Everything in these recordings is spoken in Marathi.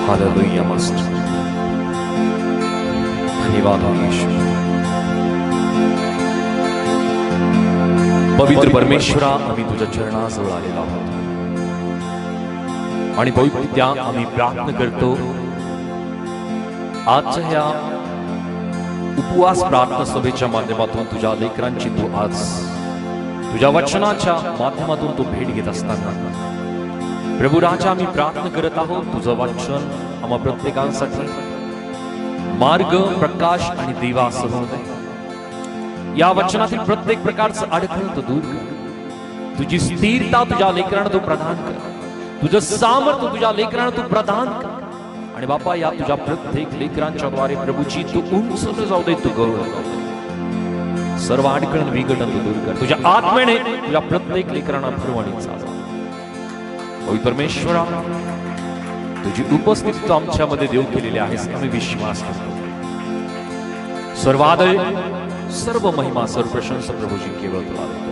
हालेलुया मास्टर, धन्यवाद हो यीशु। पवित्र परमेश्वरा, आम्ही तुझ्या चरणाजवळ आलेलो आहोत आणि पवित्र्या आम्ही प्रार्थना करतो आजच्या ह्या उपवास प्रार्थना सभेच्या माध्यमातून तुझ्या लेकरांची तू आज तुझ्या वचनाच्या माध्यमातून तू भेट घेत असताना प्रभू राजा, आम्ही प्रार्थना करत आहोत तुझं वचन आम्हा प्रत्येकांसाठी मार्ग, प्रकाश आणि दिवा असं होऊ दे। या वचनातील प्रत्येक प्रकारचं अडखळ तू दूर कर, तुझी स्थिरता तुझ्या लेकरांना तू प्रदान कर, तुझं सामर्थ्य तुझ्या लेकरांना तू प्रदान कर। आणि बापा, या तुझ्या प्रत्येक लेकरांच्या द्वारे प्रभूची तू उंच जाऊ दे, तू गौरव सर्व अडखळ विघटन तू दूर कर, तुझ्या आत्म्याने तुझ्या प्रत्येक लेकरांना भरवणी चालव। परमेश्वरा, तुझी उपस्थिती तू आमच्यामध्ये देव केलेली आहेस, आम्ही विश्वास करतो। सर्व आदर, सर्व महिमा, सर्व प्रशंसा प्रभूजी केवळ तुला देतो।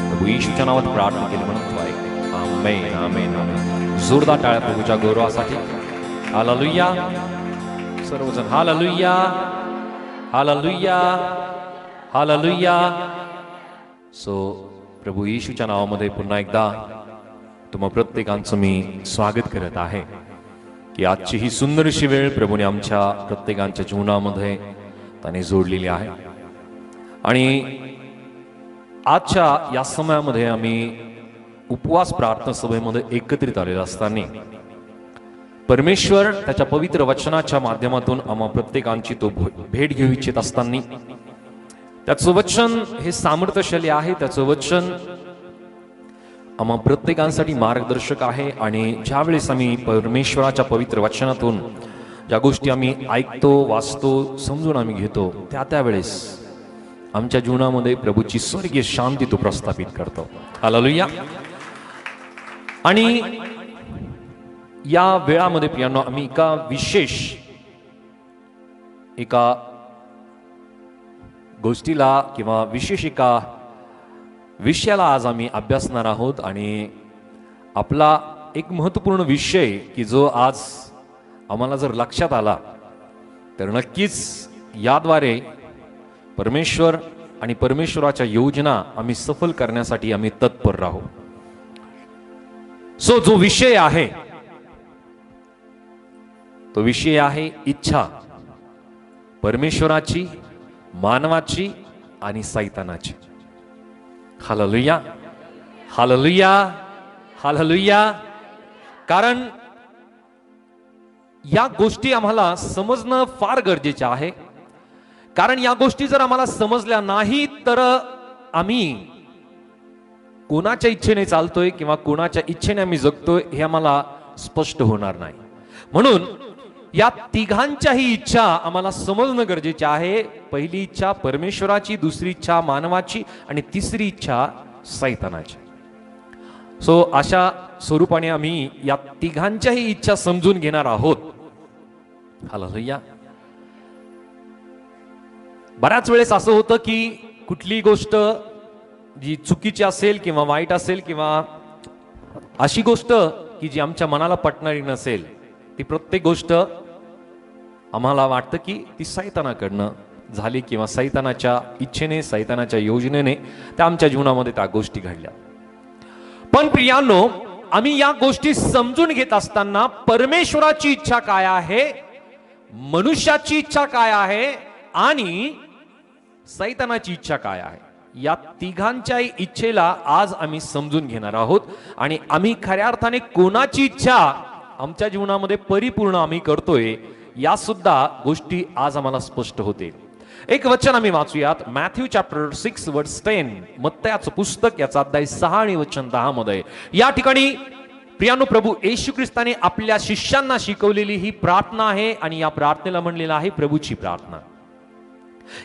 प्रभू येशूच्या नावात प्रार्थना केली म्हणून तू ऐक। आमेन, आमेन, आमेन। जोरदार टाळ्या प्रभूच्या गौरवासाठी। हालेलुया सर्वजण, हालेलुया, हालेलुया, हालेलुया। सो प्रभू येशूच्या नावामध्ये पुन्हा एकदा तुम्हा प्रत्येकांचं मी स्वागत करत आहे की आजची ही सुंदरशी वेळ प्रभूने आमच्या प्रत्येकांच्या जीवनामध्ये त्याने जोडलेली आहे। आणि आजच्या या समयामध्ये आम्ही उपवास प्रार्थना सभेमध्ये एकत्रित आलेलो असताना परमेश्वर त्याच्या पवित्र वचनाच्या माध्यमातून आम्हा प्रत्येकांची तो भेट घेऊ इच्छित असताना त्याचं वचन हे सामर्थ्यशाली आहे, त्याचं वचन आम्हा प्रत्येकांसाठी मार्गदर्शक आहे। आणि ज्यावेळेस आम्ही परमेश्वराच्या पवित्र वचनातून ज्या गोष्टी आम्ही ऐकतो, वाचतो, समजून आम्ही घेतो, त्यावेळेस आमच्या जीवनामध्ये प्रभूची स्वर्गीय शांती तो प्रस्थापित करतो। हालेलुया। आणि या वेळामध्ये प्रियांनो, आम्ही एका गोष्टीला किंवा विशेष एका विषयाला आज आम्ही अभ्यासणार आहोत। आणि आपला एक महत्त्वपूर्ण विषय की जो आज आम्हाला जर लक्षात आला तर नक्कीच याद्वारे परमेश्वर आणि परमेश्वराच्या योजना आम्ही सफल करण्यासाठी आम्ही तत्पर राहू। सो जो विषय आहे तो विषय आहे इच्छा, परमेश्वराची, मानवाची आणि सैतानाची। Hallelujah, hallelujah, hallelujah. कारण या गोष्टी आम्हाला समजणं फार गरजेचं आहे। कारण या गोष्टी जर आम्हाला समजल्या नाही तर आम्ही कोणाच्या इच्छेने चालतोय किंवा कोणाच्या इच्छेने आम्ही जगतोय हे आम्हाला स्पष्ट होणार नाही। म्हणून या तिघांच्याही इच्छा आम्हाला समजणं गरजेचे आहे। पहिली इच्छा परमेश्वराची, दुसरी इच्छा मानवाची आणि तिसरी इच्छा सैतानाची। सो अशा स्वरूपाने आम्ही या तिघांच्याही इच्छा समजून घेणार आहोत। हालेलुया। बऱ्याच वेळेस असं होतं की कुठली गोष्ट जी चुकीची असेल किंवा वाईट असेल किंवा अशी गोष्ट की जी आमच्या मनाला पटणारी नसेल, ती प्रत्येक गोष्ट आम्हाला वाटतं की ती सैतानाकडनं झाली किंवा सैतानाच्या इच्छेने, सैतानाच्या योजनेने त्या आमच्या जीवनामध्ये त्या गोष्टी घडल्या। पण प्रियांनो, आम्ही या गोष्टी समजून घेत असताना परमेश्वराची इच्छा काय आहे, मनुष्याची इच्छा काय आहे आणि सैतानाची इच्छा काय आहे, या तिघांच्याही इच्छेला आज आम्ही समजून घेणार आहोत। आणि आम्ही खऱ्या अर्थाने कोणाची इच्छा आमच्या जीवनामध्ये परिपूर्ण आम्ही करतोय या सुद्धा गोष्टी आज आम्हाला स्पष्ट होतील। एक वचन आम्ही वाचूयात, मॅथ्यू चॅप्टर 6 वर्स 10, मत्तयाचं पुस्तक याचा अध्याय 6 आणि वचन 10 मध्ये या ठिकाणी प्रियांनो प्रभू येशू ख्रिस्ताने आपल्या शिष्यांना शिकवलेली ही प्रार्थना आहे आणि या प्रार्थनेला म्हणलेला आहे प्रभूची प्रार्थना।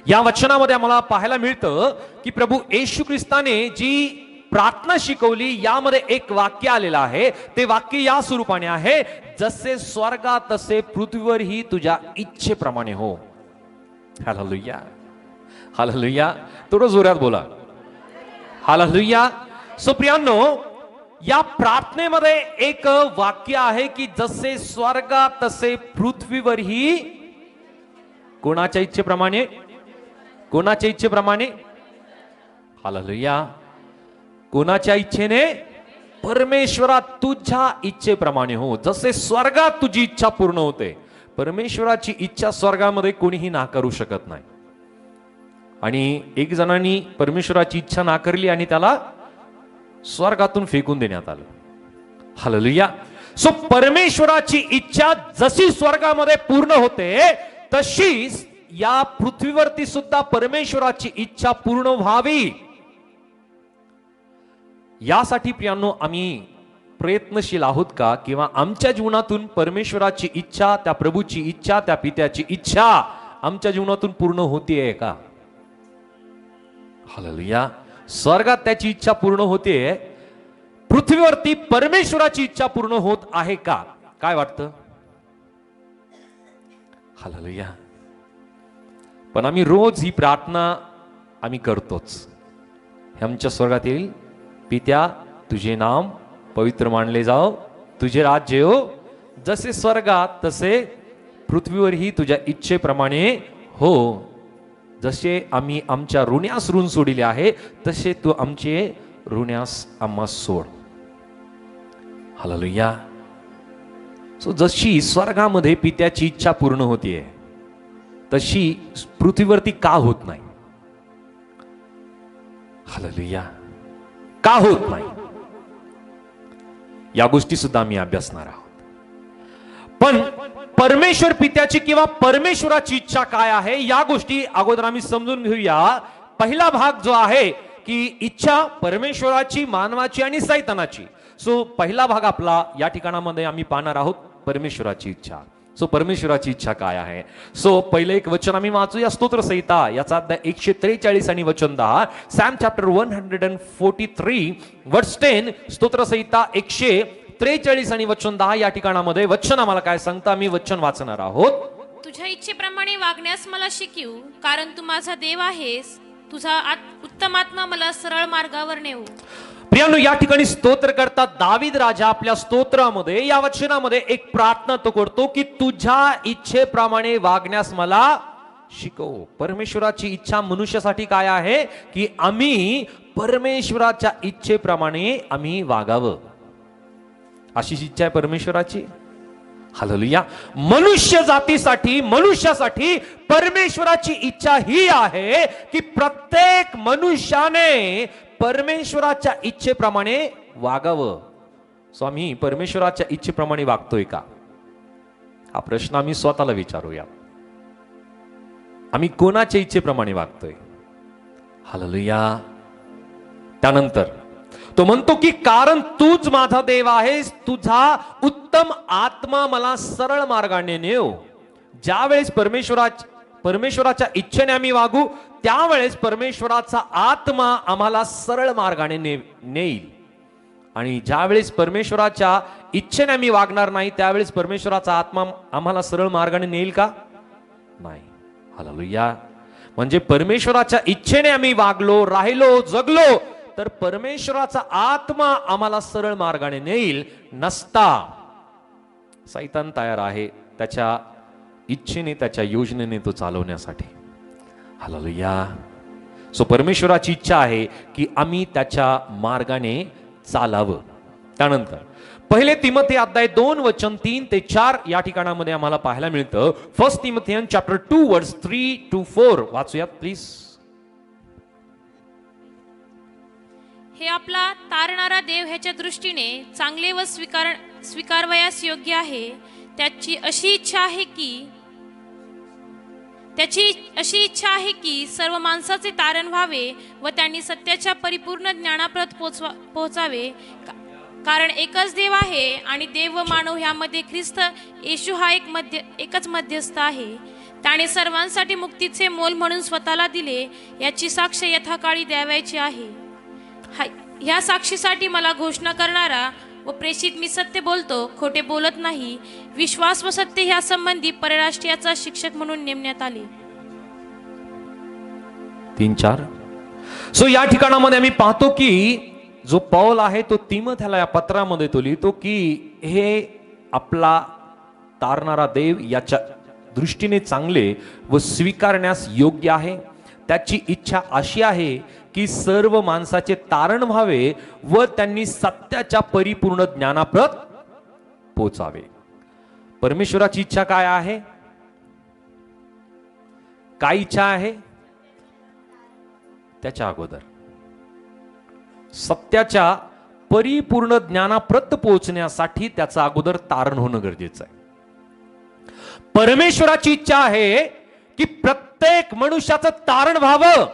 या वचनामध्ये आम्हाला पाहायला मिळतं की प्रभू येशू ख्रिस्ताने जी प्रार्थना शिकवली यामध्ये एक वाक्य आलेलं आहे। ते वाक्य या स्वरूपाने आहे, जसे स्वर्गात तसे पृथ्वीवरही तुझ्या इच्छेप्रमाणे हो। Hallelujah, hallelujah. थोडं जोरात बोला, हालेलुया। सो प्रियांनो, या प्रार्थनेमध्ये एक वाक्य आहे की जसे स्वर्गात तसे पृथ्वीवरही कोणाच्या इच्छेप्रमाणे, कोणाच्या इच्छेप्रमाणे, हालेलुया, कोणाच्या इच्छेने, परमेश्वरा तुझ्या इच्छेप्रमाणे हो. जसे स्वर्गात तुझी इच्छा पूर्ण होते, परमेश्वराची इच्छा स्वर्गामध्ये कोणीही नाकारू शकत नाही. आणि एक जणांनी परमेश्वराची इच्छा नाकारली आणि त्याला स्वर्गातून फेकून देण्यात आलं. हालेलुया. सो परमेश्वराची इच्छा जशी स्वर्गामध्ये पूर्ण होते तशीच या पृथ्वीवरती सुद्धा परमेश्वराची इच्छा पूर्ण व्हावी यासाठी प्रियांनो आम्ही प्रयत्नशील आहोत का? किंवा आमच्या जीवनातून परमेश्वराची इच्छा, त्या प्रभूची इच्छा, त्या पित्याची इच्छा आमच्या जीवनातून पूर्ण होतीये का? हालेलुया. स्वर्गात त्याची इच्छा पूर्ण होते, पृथ्वीवरती परमेश्वराची इच्छा पूर्ण होत आहे का? काय वाटतं? हालेलुया. पण आम्ही रोज ही प्रार्थना आम्ही करतोच. आमच्या स्वर्गातील पित्या, तुझे नाम पवित्र मानले जाओ, तुझे राज्य हो, जसे स्वर्गात तसे पृथ्वीवरही तुझ्या इच्छेप्रमाणे हो. जसे आम्ही आमच्या ऋण्यास ऋण सोडिले आहे तसे तू आमचे ऋण्यास आम्हा सोड. हालेलुया. सो जशी स्वर्गामध्ये पित्याची इच्छा पूर्ण होतीये तशी पृथ्वीवरती का होत नाही? हालेलुया. का होत नाही या गोष्टी सुद्धा आम्ही अभ्यासणार आहोत. पण परमेश्वर पित्याची किंवा परमेश्वराची इच्छा काय आहे या गोष्टी अगोदर आम्ही समजून घेऊया. पहिला भाग जो आहे की इच्छा परमेश्वराची, मानवाची आणि सैतानाची. सो पहिला भाग आपला या ठिकाणामध्ये आम्ही पाहणार आहोत परमेश्वराची इच्छा. सो परमेश्वराची इच्छा काय आहे? सो पहिलं एक वचन आम्ही वाचूया, स्तोत्र संहिता याचा अध्याय 143 आणि वचन 10. सॅम चॅप्टर 143 वर्स 10. स्तोत्र संहिता 143 आणि वचन 10 या ठिकाणामध्ये वचन आम्हाला काय सांगता? आम्ही वचन वाचणार आहोत. तुझ्या इच्छेप्रमाणे वागण्यास मला शिकवू, कारण तू माझा देव आहेस. तुझा उत्तम आत्मा मला सरळ मार्गावर नेऊ. प्रियांनो, या ठिकाणी स्तोत्र करता दावीद राजा आपल्या स्तोत्रामध्ये या वचनामध्ये एक प्रार्थना तो करतो की तुझ्या इच्छेप्रमाणे वागण्यास मला शिकव. परमेश्वराची इच्छा मनुष्यासाठी काय आहे की आम्ही परमेश्वराच्या इच्छेप्रमाणे आम्ही वागावं, अशीच इच्छा आहे परमेश्वराची. हालेलुया. मनुष्य जातीसाठी, मनुष्यासाठी परमेश्वराची इच्छा ही आहे की प्रत्येक मनुष्याने परमेश्वराच्या इच्छेप्रमाणे वागावं. सो आम्ही परमेश्वराच्या इच्छेप्रमाणे वागतोय का? हा प्रश्न आम्ही स्वतःला विचारूया. आम्ही कोणाच्या इच्छेप्रमाणे वागतोय? हालेलुया. त्यानंतर तो म्हणतो की कारण तूच माझा देव आहेस, तुझा उत्तम आत्मा मला सरळ मार्गाने नेव. ज्यावेळेस परमेश्वराच्या इच्छेने आम्ही वागू त्यावेळेस परमेश्वराचा आत्मा आम्हाला सरळ मार्गाने नेईल. आणि ज्यावेळेस परमेश्वराच्या इच्छेने आम्ही वागणार नाही त्यावेळेस परमेश्वराचा आत्मा आम्हाला सरळ मार्गाने नेईल का? नाही. हालेलुया. म्हणजे परमेश्वराच्या इच्छेने आम्ही वागलो, राहिलो, जगलो तर परमेश्वराचा आत्मा आम्हाला सरळ मार्गाने नेईल. नसता सैतान तयार आहे त्याच्या इच्छेने, त्याच्या योजनेने तो चालवण्यासाठी. हालेलुया. सो परमेश्वराची इच्छा आहे की आम्ही त्याच्या मार्गाने चालावं. त्यानंतर पहिले तिमोथी अध्याय 2 वचन 3 ते 4 या ठिकाणामध्ये आम्हाला पाहायला मिळतं. फर्स्ट तिमोथियन चॅप्टर 2 वर्स 3 to 4 वाचूयात प्लीज. हे आपला तारणारा देव ह्याच्या दृष्टीने चांगले व स्वीकारवयास योग्य आहे. त्याची अशी इच्छा आहे की सर्व माणसाचे तारण व्हावे व त्यांनी सत्याच्या परिपूर्ण ज्ञानाप्रत पोहोचावे. कारण एकच देव आहे आणि देव व मानव ह्यामध्ये ख्रिस्त येशू हा एकच मध्यस्थ आहे. त्याने सर्वांसाठी मुक्तीचे मोल म्हणून स्वतःला दिले याची साक्ष यथाकाळी द्यावयाची आहे. ह्या साक्षीसाठी मला घोषणा करणारा व प्रेषित मी सत्य बोलतो, खोटे बोलत नाही. विश्वास व सत्य ह्या संबंधी परराष्ट्रीयाचा शिक्षक म्हणून नेमण्यात आले. 3-4. सो या ठिकाणामध्ये आम्ही पाहतो की जो पौल आहे तो तिमोथेला या पत्रामध्ये तो लिहितो की हे आपला तारणारा देव याच्या दृष्टीने चांगले व स्वीकारण्यास योग्य आहे. त्याची इच्छा अशी आहे की सर्व माणसाचे तारण व्हावे व त्यांनी सत्याच्या परिपूर्ण ज्ञानाप्रत पोचावे. परमेश्वराची इच्छा काय आहे? काय इच्छा आहे? त्याच्या अगोदर सत्याच्या परिपूर्ण ज्ञानाप्रत पोहोचण्यासाठी त्याचं अगोदर तारण होणं गरजेचं आहे. परमेश्वराची इच्छा आहे की प्रत्येक मनुष्याचं तारण व्हावं,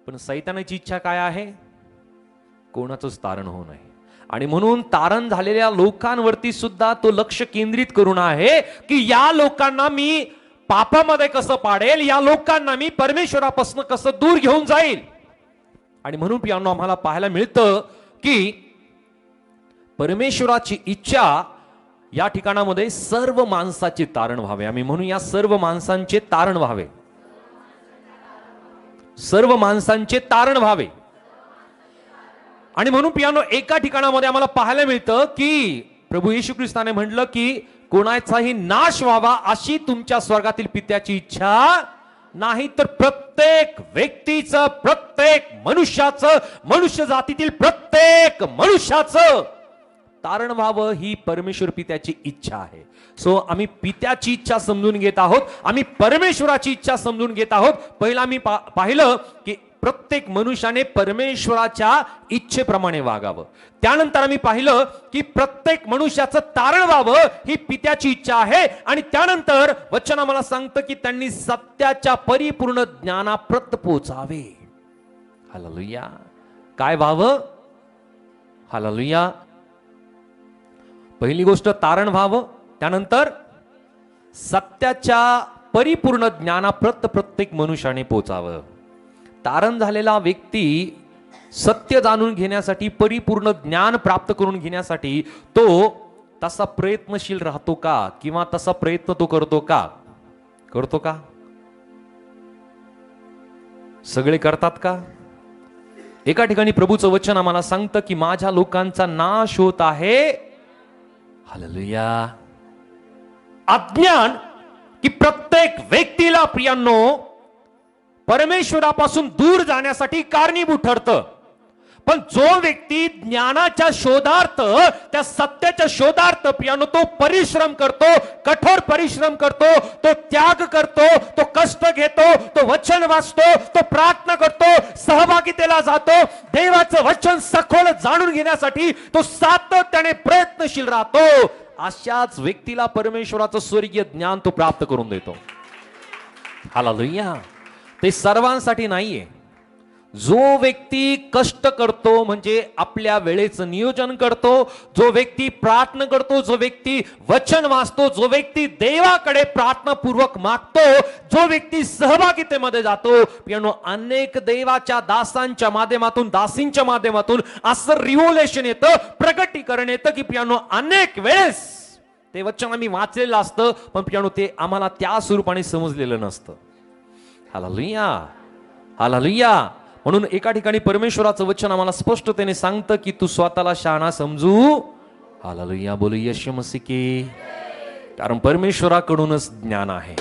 पण सैतानाची इच्छा काय आहे? कोणाचंच तारण होऊ नये. आणि म्हणून तारण झालेल्या लोकांवरती सुद्धा तो लक्ष केंद्रित करून आहे की या लोकांना मी पापामध्ये कसं पाडेल, या लोकांना मी परमेश्वरापासून कसं दूर घेऊन जाईल. आणि म्हणून पियानो आम्हाला पाहायला मिळतं की परमेश्वराची इच्छा या ठिकाणामध्ये सर्व माणसाचे तारण व्हावे. आम्ही म्हणून या सर्व माणसांचे तारण व्हावे, सर्व माणसांचे तारण व्हावे. आणि म्हणून पियानो एका ठिकाणामध्ये आम्हाला पाहायला मिळतं की प्रभू येशू ख्रिस्ताने म्हटलं की कोणाचाही नाश व्हावा अशी तुमच्या स्वर्गातील पित्याची इच्छा नाही, तर प्रत्येक व्यक्तीचं, प्रत्येक मनुष्याचं, मनुष्य जातीतील प्रत्येक मनुष्याचं तारण व्हावं ही परमेश्वर पित्याची इच्छा आहे. सो आम्ही पित्याची इच्छा समजून घेत आहोत, आम्ही परमेश्वराची इच्छा समजून घेत आहोत. पहिला आम्ही पाहिलं की प्रत्येक मनुष्याने परमेश्वराच्या इच्छेप्रमाणे वागावं. त्यानंतर आम्ही पाहिलं की प्रत्येक मनुष्याचं तारण व्हावं ही पित्याची इच्छा आहे. आणि त्यानंतर वचन आम्हाला सांगतं की त्यांनी सत्याच्या परिपूर्ण ज्ञानाप्रत पोचावे. हालेलुया. काय व्हावं? हालेलुया. पहिली गोष्ट तारण व्हावं, त्यानंतर सत्याच्या परिपूर्ण ज्ञानाप्रत प्रत्येक मनुष्याने पोचावं. तारण झालेला व्यक्ती सत्य जाणून घेण्यासाठी, परिपूर्ण ज्ञान प्राप्त करून घेण्यासाठी तो तसा प्रयत्नशील राहतो का? किंवा तसा प्रयत्न तो करतो का? करतो का? सगळे करतात का? एका ठिकाणी प्रभूचं वचन आम्हाला सांगतं की माझ्या लोकांचा नाश होत आहे. हालेलुया. अज्ञान की प्रत्येक व्यक्तीला प्रियांनो परमेश्वरापासून दूर जाण्यासाठी कारणीभूत ठरतं. पण जो व्यक्ती ज्ञानाच्या शोधार्थ, त्या सत्याच्या शोधार्थ प्रियांनो तो परिश्रम करतो, कठोर परिश्रम करतो, तो त्याग करतो, तो कष्ट घेतो, तो वचन वाचतो, तो प्रार्थना करतो, सहभागितेला जातो, देवाचं वचन सखोल जाणून घेण्यासाठी तो सातत्याने प्रयत्नशील राहतो, अशाच व्यक्तीला परमेश्वराचं स्वर्गीय ज्ञान तो प्राप्त करून देतो. हालेलुया. ते सर्वांसाठी नाहीये. जो व्यक्ती कष्ट करतो, म्हणजे आपल्या वेळेचं नियोजन करतो, जो व्यक्ती प्रार्थना करतो, जो व्यक्ती वचन वाचतो, जो व्यक्ती देवाकडे प्रार्थनापूर्वक मागतो, जो व्यक्ती सहभागितेमध्ये जातो, पियानो अनेक देवाच्या दासांच्या माध्यमातून, दासींच्या माध्यमातून असं रिव्होल्युशन येतं, प्रगटीकरण येतं की पियानो अनेक वेळेस ते वचन आम्ही वाचलेलं असतं, पण पियानो ते आम्हाला त्या स्वरूपाने समजलेलं नसतं. हालेलुया. हालेलुया. म्हणून एका ठिकाणी परमेश्वराचं वचन आम्हाला स्पष्टतेने सांगतं की तू स्वतःला शहाणा समजू. हालेलुया. बोलू येशू मसीह की. कारण परमेश्वराकडूनच ज्ञान आहे.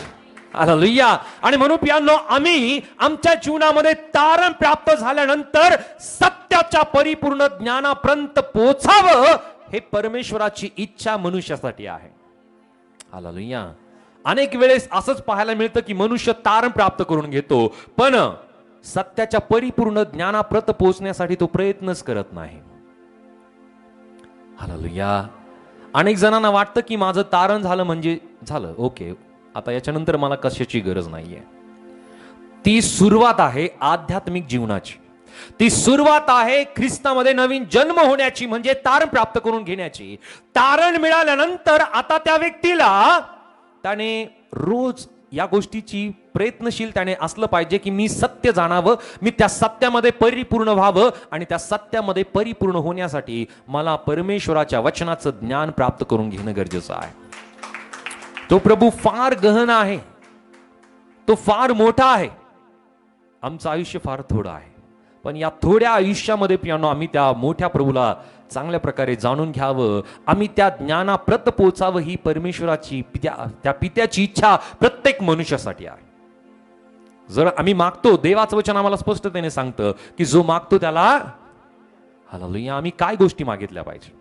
हालेलुया. आणि म्हणून पियांनो आम्ही आमच्या जीवनामध्ये तारण प्राप्त झाल्यानंतर सत्याच्या परिपूर्ण ज्ञानापर्यंत पोहोचावं हे परमेश्वराची इच्छा मनुष्यासाठी आहे. हालेलुया. अनेक वेळेस असंच पाहायला मिळतं की मनुष्य तारण प्राप्त करून घेतो, पण सत्याच्या परिपूर्ण ज्ञानाप्रत पोहोचण्यासाठी तो प्रयत्नच करत नाही. हालेलुया. अनेक जणांना वाटतं की माझं तारण झालं म्हणजे झालं, ओके, आता याच्यानंतर मला कशाची गरज नाहीये. ती सुरुवात आहे आध्यात्मिक जीवनाची. ती सुरुवात आहे ख्रिस्तामध्ये नवीन जन्म होण्याची, म्हणजे तारण प्राप्त करून घेण्याची. तारण मिळाल्यानंतर आता त्या व्यक्तीला त्याने रोज या गोष्टीची प्रयत्नशील त्याने असलं पाहिजे की मी सत्य जाणावं, मी त्या सत्यामध्ये परिपूर्ण व्हावं, आणि त्या सत्यामध्ये परिपूर्ण होण्यासाठी मला परमेश्वराच्या वचनाचं ज्ञान प्राप्त करून घेणं गरजेचं आहे. तो प्रभू फार गहन आहे, तो फार मोठा आहे, आमचं आयुष्य फार थोडं आहे. पण या थोड्या आयुष्यामध्ये प्रियानो आम्ही त्या मोठ्या प्रभूला चांगल्या प्रकारे जाणून घ्यावं, आम्ही त्या ज्ञानाप्रत पोचावं, ही परमेश्वराची त्या पित्याची इच्छा प्रत्येक मनुष्यासाठी आहे. जर आम्ही मागतो, देवाचं वचन आम्हाला स्पष्टतेने सांगतं की जो मागतो त्याला हालेलुया. आम्ही काय गोष्टी मागितल्या पाहिजे?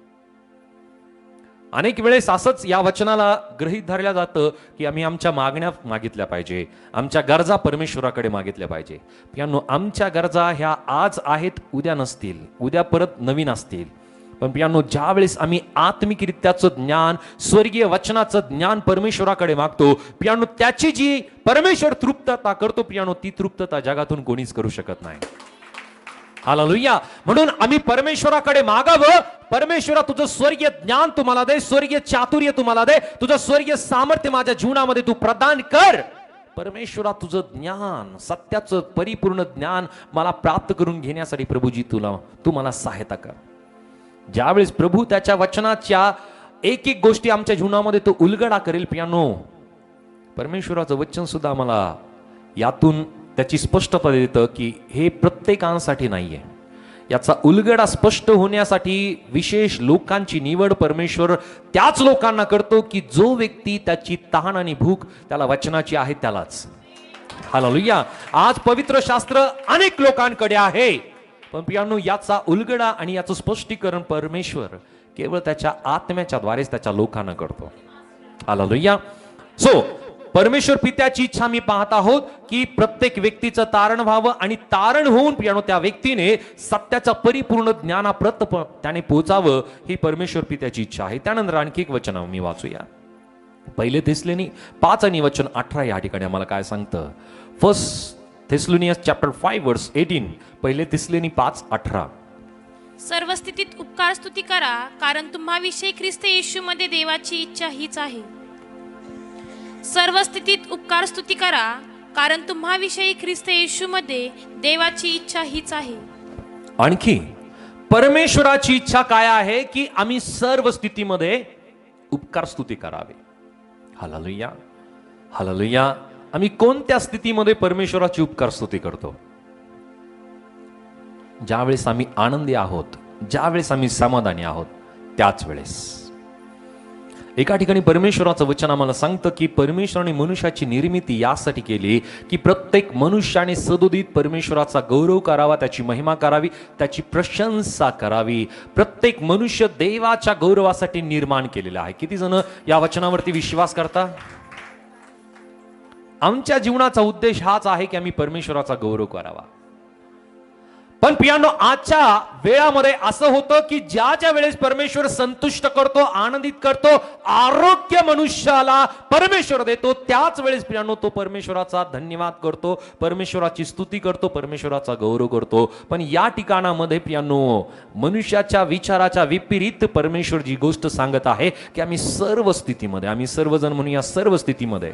अनेक वेळेस असंच या वचनाला गृहीत धरल्या जातं की आम्ही आमच्या मागण्या मागितल्या पाहिजे, आमच्या गरजा परमेश्वराकडे मागितल्या पाहिजे. प्रियानो, आमच्या गरजा ह्या आज आहेत, उद्या नसतील, उद्या परत नवीन असतील. पण प्रियानो, ज्या वेळेस आम्ही आत्मिकरित्याचं ज्ञान, स्वर्गीय वचनाचं ज्ञान परमेश्वराकडे मागतो, प्रियानो, त्याची जी परमेश्वर तृप्तता करतो, प्रियानो, ती तृप्तता जगातून कोणीच करू शकत नाही. हालेलुया. म्हणून आम्ही परमेश्वराकडे मागावं, परमेश्वरा तुझं स्वर्गीय ज्ञान तुम्हाला दे, स्वर्गीय चातुर्य तुम्हाला दे, तुझं स्वर्गीय सामर्थ्य माझ्या जीवनामध्ये तू प्रदान कर. परमेश्वरा तुझं ज्ञान, सत्याचं परिपूर्ण ज्ञान मला प्राप्त करून घेण्यासाठी प्रभूजी तू मला सहायता कर. ज्यावेळेस प्रभू त्याच्या वचनाच्या एक एक गोष्टी आमच्या जीवनामध्ये तो उलगडा करेल, प्रियानो, परमेश्वराचं वचन सुद्धा आम्हाला यातून त्याची स्पष्टता देतं की हे प्रत्येकांसाठी नाहीये. याचा उलगडा स्पष्ट होण्यासाठी विशेष लोकांची निवड परमेश्वर त्याच लोकांना करतो की जो व्यक्ती त्याची तहान आणि भूक त्याला वचनाची आहे त्यालाच. हालेलुया. आज पवित्र शास्त्र अनेक लोकांकडे आहे, पण प्रियानो, याचा उलगडा आणि याचं स्पष्टीकरण परमेश्वर केवळ त्याच्या आत्म्याच्या द्वारेच त्याच्या लोकांना करतो. हालेलुया. सो परमेश्वर पित्याची इच्छा मी पाहत आहोत की प्रत्येक व्यक्तीचं तारण व्हावं आणि तारण होऊन प्रियानो त्या व्यक्तीने सत्याच्या परिपूर्ण ज्ञानाप्रत त्याने पोचावं, ही परमेश्वर पित्याची इच्छा आहे. त्यानंतर आणखी एक वचन मी वाचूया. पहिले थिस्सलुनी 5 आणि वचन 18 या ठिकाणी आम्हाला काय सांगतं? फर्स्ट थिस्सलुनियन्स चॅप्टर 5 वर्स 18. पहिले थिस्सलुनी 5:18. सर्व स्थितीत उपकार स्तुती करा, कारण तुम्हाविषयी ख्रिस्त येशूमध्ये देवाची इच्छा हीच आहे. सर्व स्थितीत उपकार स्तुती करा, कारण तुम्हाविषयी ख्रिस्त येशूमध्ये देवाची इच्छा हीच आहे. आणखी परमेश्वराची इच्छा काय आहे की आम्ही सर्व स्थितीमध्ये उपकार स्तुती करावे. हालेलुया. हालेलुया. आम्ही कोणत्या स्थितीमध्ये परमेश्वराची उपकार स्तुती करतो? ज्यावेळेस आम्ही आनंदी आहोत, ज्यावेळेस आम्ही समाधानी आहोत, त्याच वेळेस. एका ठिकाणी परमेश्वराचं वचन आम्हाला सांगतं की परमेश्वराने मनुष्याची निर्मिती यासाठी केली की प्रत्येक मनुष्याने सदोदित परमेश्वराचा गौरव करावा, त्याची महिमा करावी, त्याची प्रशंसा करावी. प्रत्येक मनुष्य देवाच्या गौरवासाठी निर्माण केलेला आहे. किती जण या वचनावरती विश्वास करता? आमच्या जीवनाचा उद्देश हाच आहे की आम्ही परमेश्वराचा गौरव करावा. पण प्रियानो, आजच्या वेळामध्ये असं होतं की ज्या वेळेस परमेश्वर संतुष्ट करतो, आनंदित करतो, आरोग्य मनुष्याला परमेश्वर देतो, त्याच वेळेस प्रियानो तो परमेश्वराचा धन्यवाद करतो, परमेश्वराची स्तुती करतो, परमेश्वराचा गौरव करतो. पण या ठिकाणामध्ये प्रियानो मनुष्याच्या विचाराच्या विपरीत परमेश्वर जी गोष्ट सांगत आहे की आम्ही सर्व स्थितीमध्ये, आम्ही सर्वजण म्हणूया सर्व स्थितीमध्ये,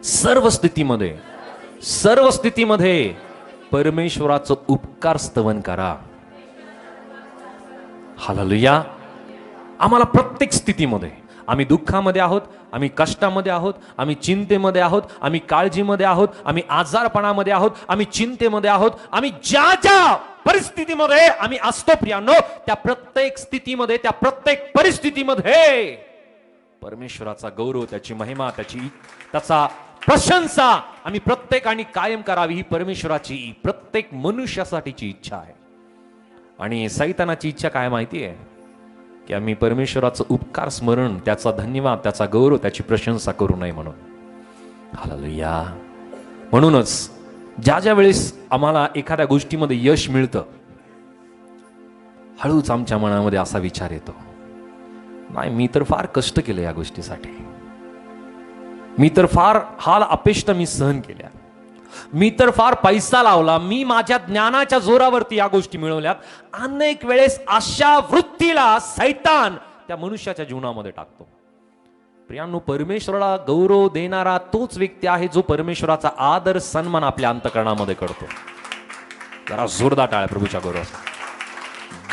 सर्व स्थितीमध्ये, सर्व स्थितीमध्ये परमेश्वराचं उपकार स्तवन करा. हालेलुया. आम्हाला प्रत्येक स्थितीमध्ये, आम्ही दुःखामध्ये आहोत, आम्ही कष्टामध्ये आहोत, आम्ही चिंतेमध्ये आहोत, आम्ही काळजीमध्ये आहोत, आम्ही आजारपणामध्ये आहोत, आम्ही चिंतेमध्ये आहोत, आम्ही ज्या ज्या परिस्थितीमध्ये आम्ही असतो प्रियानो, त्या प्रत्येक स्थितीमध्ये, त्या प्रत्येक परिस्थितीमध्ये परमेश्वराचा गौरव, त्याची महिमा, त्याचा प्रशंसा आम्ही प्रत्येकाने कायम करावी, ही परमेश्वराची प्रत्येक मनुष्यासाठीची इच्छा आहे. आणि सैतानाची इच्छा काय माहिती आहे? की आम्ही परमेश्वराचं उपकार स्मरण, त्याचा धन्यवाद, त्याचा गौरव, त्याची प्रशंसा करू नये म्हणून. हालेलुया. म्हणूनच ज्या वेळेस आम्हाला एखाद्या गोष्टीमध्ये यश मिळतं, हळूच आमच्या मनामध्ये असा विचार येतो, नाही, मी तर फार कष्ट केले या गोष्टीसाठी, मी तर फार हाल अपेष्ट मी सहन केल्या, मी तर फार पैसा लावला, मी माझ्या ज्ञानाच्या जोरावरती या गोष्टी मिळवल्यात. अनेक वेळेस अशा वृत्तीला सैतान त्या मनुष्याच्या जीवनामध्ये टाकतो. प्रियांनो, परमेश्वराला गौरव देणारा तोच व्यक्ती आहे जो परमेश्वराचा आदर सन्मान आपल्या अंतःकरणामध्ये करतो. जरा जोरदार टाळ्या प्रभूच्या गौरवासाठी.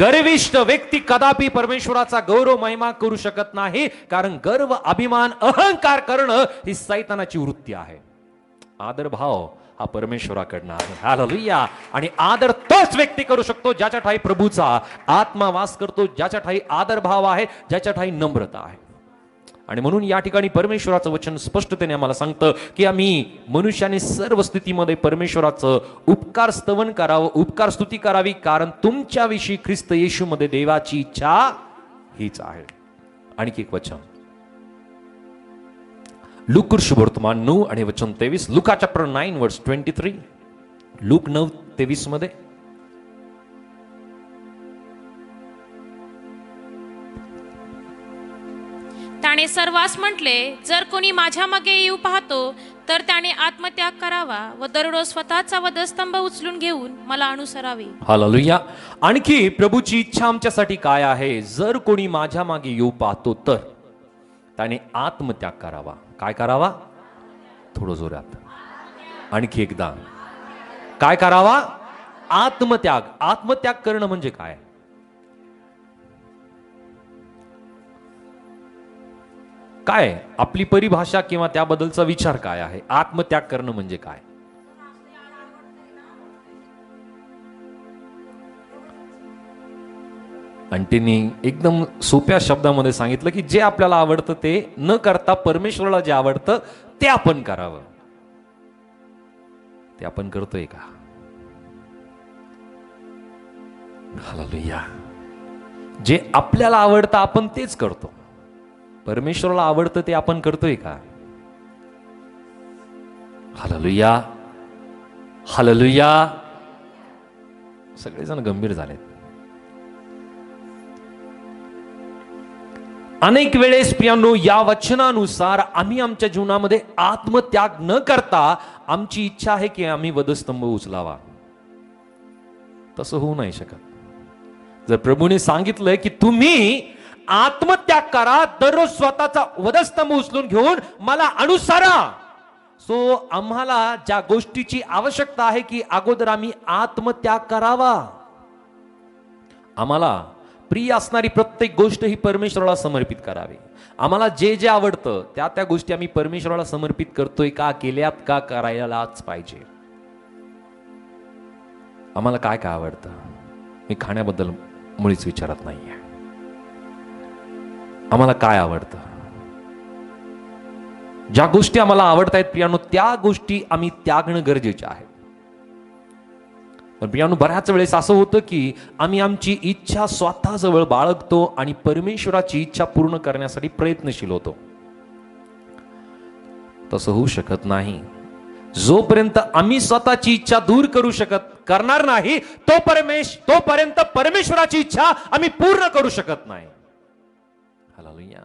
गर्विष्ठ व्यक्ती कदापि परमेश्वराचा गौरव महिमा करू शकत नाही, कारण गर्व, अभिमान, अहंकार करणं ही सैतानाची वृत्ती आहे. आदर भाव हा परमेश्वराकडनं आहे. हालेलुया. आणि आदर तोच व्यक्ती करू शकतो ज्याच्या ठाई प्रभूचा आत्मा वास करतो, ज्याच्या ठाई आदर भाव आहे, ज्याच्या ठाई नम्रता आहे. आणि म्हणून या ठिकाणी परमेश्वराचं वचन स्पष्टतेने आम्हाला सांगतं की आम्ही मनुष्याने सर्व स्थितीमध्ये परमेश्वराचं उपकार स्तवन करावं, उपकार स्तुती करावी, कारण तुमच्याविषयी ख्रिस्त येशूमध्ये देवाची इच्छा हीच आहे. आणखी एक वचन, लूक शुभवर्तमान 9 आणि वचन 23. लुका चॅप्टर 9 वर्स 23. लूक 9:23 मध्ये, त्याने सर्वांस म्हटले, जर कोणी माझ्या मागे येऊ पाहतो तर त्याने आत्मत्याग करावा व दररोज स्वतःचा वधस्तंभ उचलून घेऊन मला अनुसरावे. हालेलुया. आणखी प्रभूची इच्छा आमच्यासाठी काय आहे? जर कोणी माझ्या मागे येऊ पाहतो तर त्याने आत्मत्याग करावा. काय करावा? थोडं जोरात, आणखी एकदा, काय करावा? आत्मत्याग. आत्मत्याग करणं म्हणजे काय? काय आपली परिभाषा किंवा त्याबद्दलचा विचार काय आहे? आत्मत्याग करणं म्हणजे काय? आणि त्यांनी एकदम सोप्या शब्दामध्ये सांगितलं की जे आपल्याला आवडतं ते न करता परमेश्वराला जे आवडतं ते आपण करावं. ते आपण करतोय का? हालेलुया. जे आपल्याला आवडतं आपण तेच करतो. परमेश्वराला आवडतं ते आपण करतोय का? हालेलुया. हालेलुया. सगळेजण गंभीर झालेत. अनेक वेळेस प्रियांनो या वचनानुसार आम्ही आमच्या जीवनामध्ये आत्मत्याग न करता आमची इच्छा आहे की आम्ही वधस्तंभ उचलावा. तसं होऊ नाही शकत. जर प्रभूने सांगितलंय की तुम्ही आत्मत्याग करा, दररोज स्वतःचा वधस्तंभ उचलून घेऊन मला अनुसरा, सो आम्हाला ज्या गोष्टीची आवश्यकता आहे की अगोदर आम्ही आत्मत्याग करावा. आम्हाला प्रिय असणारी प्रत्येक गोष्ट ही परमेश्वराला समर्पित करावी. आम्हाला जे जे आवडतं त्या त्या गोष्टी आम्ही परमेश्वराला समर्पित करतोय का, केल्यात का, करायलाच पाहिजे. आम्हाला काय काय आवडतं? मी खाण्याबद्दल मुळीच विचारत नाहीये. आम्हाला काय आवडतं? ज्या गोष्टी आम्हाला आवडत आहेत प्रियानो त्या गोष्टी आम्ही त्यागणं गरजेचे आहे. पण प्रियानो बऱ्याच वेळेस असं होतं की आम्ही आमची इच्छा स्वतःजवळ बाळगतो आणि परमेश्वराची इच्छा पूर्ण करण्यासाठी प्रयत्नशील होतो. तसं होऊ शकत नाही. जोपर्यंत आम्ही स्वतःची इच्छा दूर करणार नाही तोपर्यंत परमेश्वराची इच्छा आम्ही पूर्ण करू शकत नाही. हालेलुया.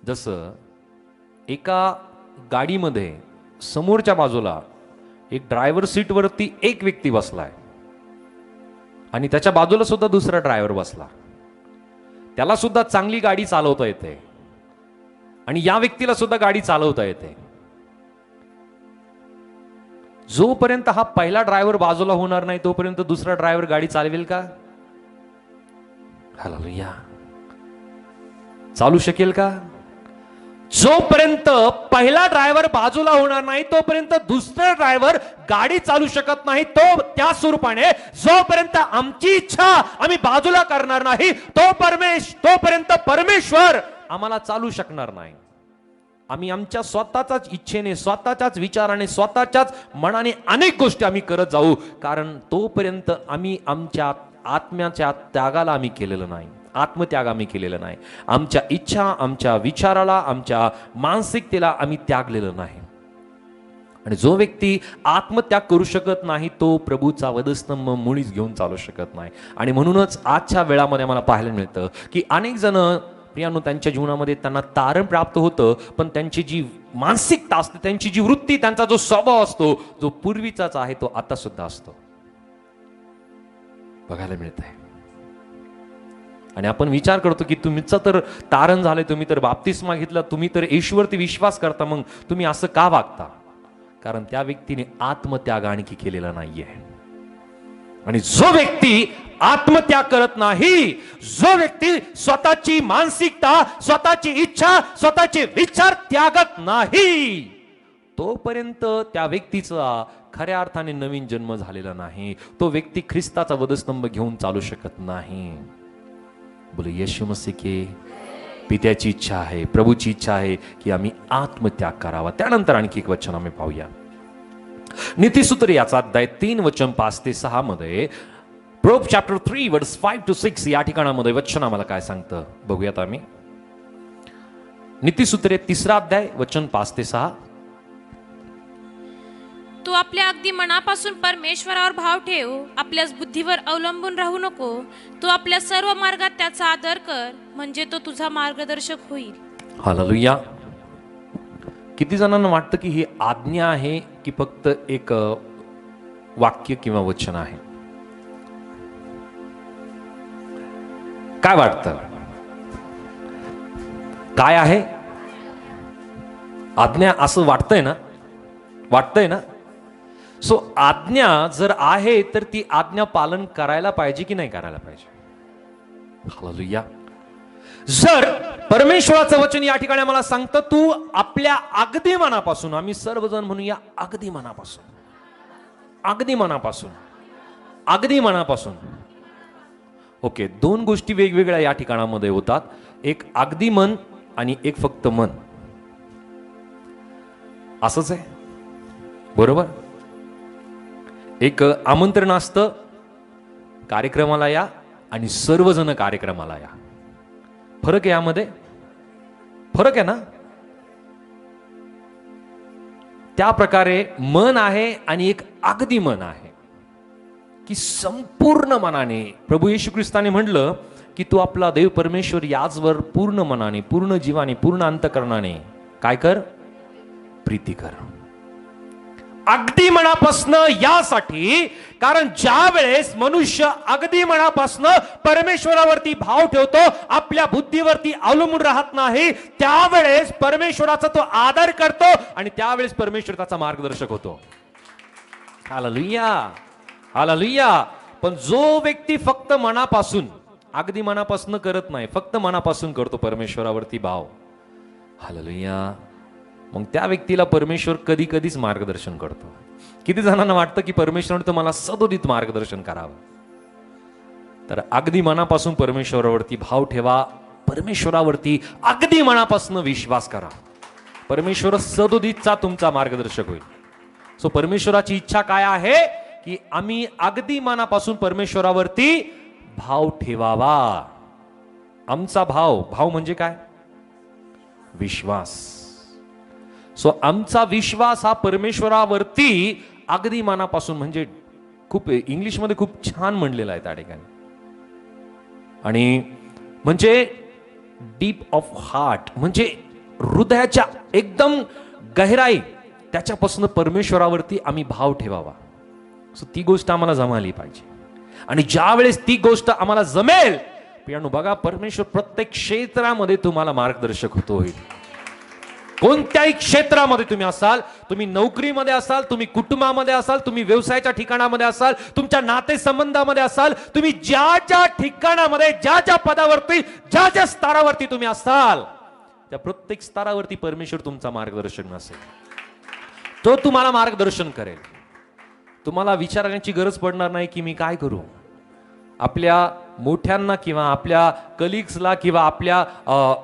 जसं एका गाडीमध्ये समोरच्या बाजूला एक ड्रायव्हर सीट वरती एक व्यक्ती बसलाय आणि त्याच्या बाजूला सुद्धा दुसरा ड्रायव्हर बसला. त्याला सुद्धा चांगली गाडी चालवता येते आणि या व्यक्तीला सुद्धा गाडी चालवता येते. जोपर्यंत हा पहिला ड्रायव्हर बाजूला होणार नाही तोपर्यंत दुसरा ड्रायव्हर गाडी चालवेल का? हालेलुया. चालू शकेल का? जोपर्यंत पहिला ड्रायव्हर बाजूला होणार नाही तोपर्यंत दुसरा ड्रायव्हर गाडी चालू शकत नाही. तो त्या स्वरूपाने जोपर्यंत आमची इच्छा आम्ही बाजूला करणार नाही तोपर्यंत परमेश्वर आम्हाला चालू शकणार नाही. आम्ही आमच्या स्वतःच्याच इच्छेने, स्वतःच्याच विचाराने, स्वतःच्याच मनाने अनेक गोष्टी आम्ही करत जाऊ, कारण तोपर्यंत आम्ही आमच्या आत्म्याच्या त्यागाला आम्ही केलेलं नाही, आत्मत्याग आम्ही केलेला नाही. आमच्या इच्छा, आमच्या विचाराला, आमच्या मानसिकतेला आम्ही त्यागलेलं नाही. आणि जो व्यक्ती आत्मत्याग करू शकत नाही तो प्रभूचा वधस्तंभ मुळीच घेऊन चालू शकत नाही. आणि म्हणूनच आजच्या वेळामध्ये मला पाहायला मिळतं की अनेक जण प्रियानो त्यांच्या जीवनामध्ये त्यांना तारण प्राप्त होतं, पण त्यांची जी मानसिकता असते, त्यांची जी वृत्ती, त्यांचा जो स्वभाव असतो, जो पूर्वीचाच आहे तो आता सुद्धा असतो, बघायला मिळत आहे. आणि आपण विचार करतो की तुमचं तर तारण झालंय, तुम्ही तर बाप्तिस्मा घेतला, तुम्ही तर येशूवरती विश्वास करता, मग तुम्ही असं का वागता? कारण त्या व्यक्तीने आत्मत्याग आणखी केलेला नाहीये. आणि जो व्यक्ती आत्मत्याग करत नाही, जो व्यक्ती स्वतःची मानसिकता, स्वतःची इच्छा, स्वतःचे विचार त्यागत नाही, तोपर्यंत त्या व्यक्तीचा खऱ्या अर्थाने नवीन जन्म झालेला नाही. तो व्यक्ती ख्रिस्ताचा वधस्तंभ घेऊन चालू शकत नाही. बोले येशू मसीह के पित्याची इच्छा आहे, प्रभूची इच्छा आहे की आम्ही आत्मत्याग करावा. त्यानंतर आणखी एक वचन आम्ही पाहूया. नीतिसूत्र याचा अध्याय 3 वचन 5 ते 6 मध्ये, प्रोव्हर्ब्स चॅप्टर 3 वर्स 5 to 6 या ठिकाणामध्ये वचन आम्हाला काय सांगतं बघूयात आम्ही. नीतिसूत्रे 3रा अध्याय वचन 5 ते 6. तू आपल्या अगदी मनापासून परमेश्वरावर भाव ठेव, आपल्याच बुद्धीवर अवलंबून राहू नको. तू आपल्या सर्व मार्गात त्याचा आदर कर, म्हणजे तो तुझा मार्गदर्शक होईल. हालेलुया. किती जणांना वाटतं की ही आज्ञा आहे की फक्त एक वाक्य किंवा वचन आहे? काय वाटतं? काय आहे आज्ञा? असं वाटतंय ना? वाटतंय ना? सो आज्ञा जर आहे तर ती आज्ञा पालन करायला पाहिजे की नाही करायला पाहिजे? हालेलुया. जर परमेश्वराचं वचन या ठिकाणी आम्हाला सांगतं, तू आपल्या अगदी मनापासून, आम्ही सर्वजण म्हणूया अगदी मनापासून, अगदी मनापासून, अगदी मनापासून. ओके, 2 गोष्टी वेगवेगळ्या या ठिकाणामध्ये होतात. एक अगदी मन आणि एक फक्त मन. असंच आहे, बरोबर? एक आमंत्रण असतं, कार्यक्रमाला या आणि सर्वजण कार्यक्रमाला या. फरक आहे यामध्ये, फरक आहे ना? त्या प्रकारे मन आहे आणि एक अगदी मन आहे की संपूर्ण मनाने. प्रभू येशू ख्रिस्ताने म्हटलं की तू आपला देव परमेश्वर याचवर पूर्ण मनाने, पूर्ण जीवाने, पूर्ण अंतःकरणाने काय कर? प्रीती कर. अगदी मनापासनं यासाठी, कारण ज्या वेळेस मनुष्य अगदी मनापासनं परमेश्वरावरती भाव ठेवतो, आपल्या बुद्धीवरती अवलंबून राहत नाही, त्यावेळेस परमेश्वराचा तो आदर करतो आणि त्यावेळेस परमेश्वर त्याचा मार्गदर्शक होतो. Hallelujah, hallelujah. पण जो व्यक्ती फक्त मनापासून, अगदी मनापासून करत नाही, फक्त मनापासून करतो परमेश्वरावरती भाव, हालेलुया, मग त्या व्यक्तीला परमेश्वर कधी कधीच मार्गदर्शन करतो. किती जणांना वाटतं की परमेश्वराने तुम्हाला सदोदित मार्गदर्शन करावं? तर अगदी मनापासून परमेश्वरावरती भाव ठेवा, परमेश्वरावरती अगदी मनापासून विश्वास करा. परमेश्वर सदोदितचा तुमचा मार्गदर्शक होईल. सो परमेश्वराची इच्छा काय आहे की आम्ही अगदी मनापासून परमेश्वरावरती भाव ठेवावा. आमचा भाव, भाव म्हणजे काय? विश्वास. सो आमचा विश्वास हा परमेश्वरावरती अगदी मनापासून, म्हणजे खूप इंग्लिशमध्ये खूप छान म्हणलेला आहे त्या ठिकाणी, आणि म्हणजे डीप ऑफ हार्ट, म्हणजे हृदयाच्या एकदम गहराई, त्याच्यापासून परमेश्वरावरती आम्ही भाव ठेवावा. सो ती गोष्ट आम्हाला जमाली पाहिजे. आणि ज्या वेळेस ती गोष्ट आम्हाला जमेल, पियानो बघा, परमेश्वर प्रत्येक क्षेत्रामध्ये तुम्हाला मार्गदर्शक होईल. कोणत्याही क्षेत्रामध्ये तुम्ही असाल, तुम्ही नोकरीमध्ये असाल, तुम्ही कुटुंबामध्ये असाल, तुम्ही व्यवसायाच्या ठिकाणामध्ये असाल, तुमच्या नातेसंबंधामध्ये असाल, तुम्ही ज्या ज्या ठिकाणामध्ये, ज्या ज्या पदावरती, ज्या ज्या स्तरावरती तुम्ही असाल, त्या प्रत्येक स्तरावरती परमेश्वर तुमचा मार्गदर्शक नसेल, तो तुम्हाला मार्गदर्शन करेल. तुम्हाला विचारण्याची गरज पडणार नाही की मी काय करू. आपल्या मोठ्यांना किंवा आपल्या कलिग्सला किंवा आपल्या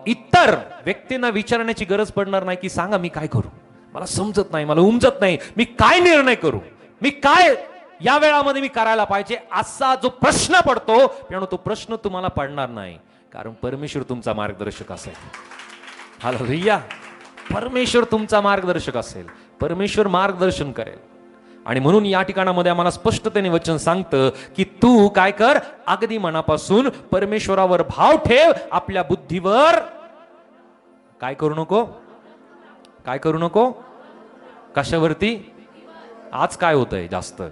इतर व्यक्तींना विचारण्याची गरज पडणार नाही की सांगा मी काय करू, मला समजत नाही, मला उमजत नाही, मी काय निर्णय करू, मी काय या वेळामध्ये मी करायला पाहिजे, असा जो प्रश्न पडतो, तो प्रश्न तुम्हाला पडणार नाही, कारण परमेश्वर तुमचा मार्गदर्शक असेल. हालेलुया. परमेश्वर तुमचा मार्गदर्शक असेल, परमेश्वर मार्गदर्शन करेल. आणि म्हणून या ठिकाणामध्ये आम्हाला स्पष्टतेने वचन सांगतं की तू काय कर? अगदी मनापासून परमेश्वरावर भाव ठेव, आपल्या बुद्धीवर काय करू नको, काय करू नको. कशावरती? आज काय होतंय जास्त?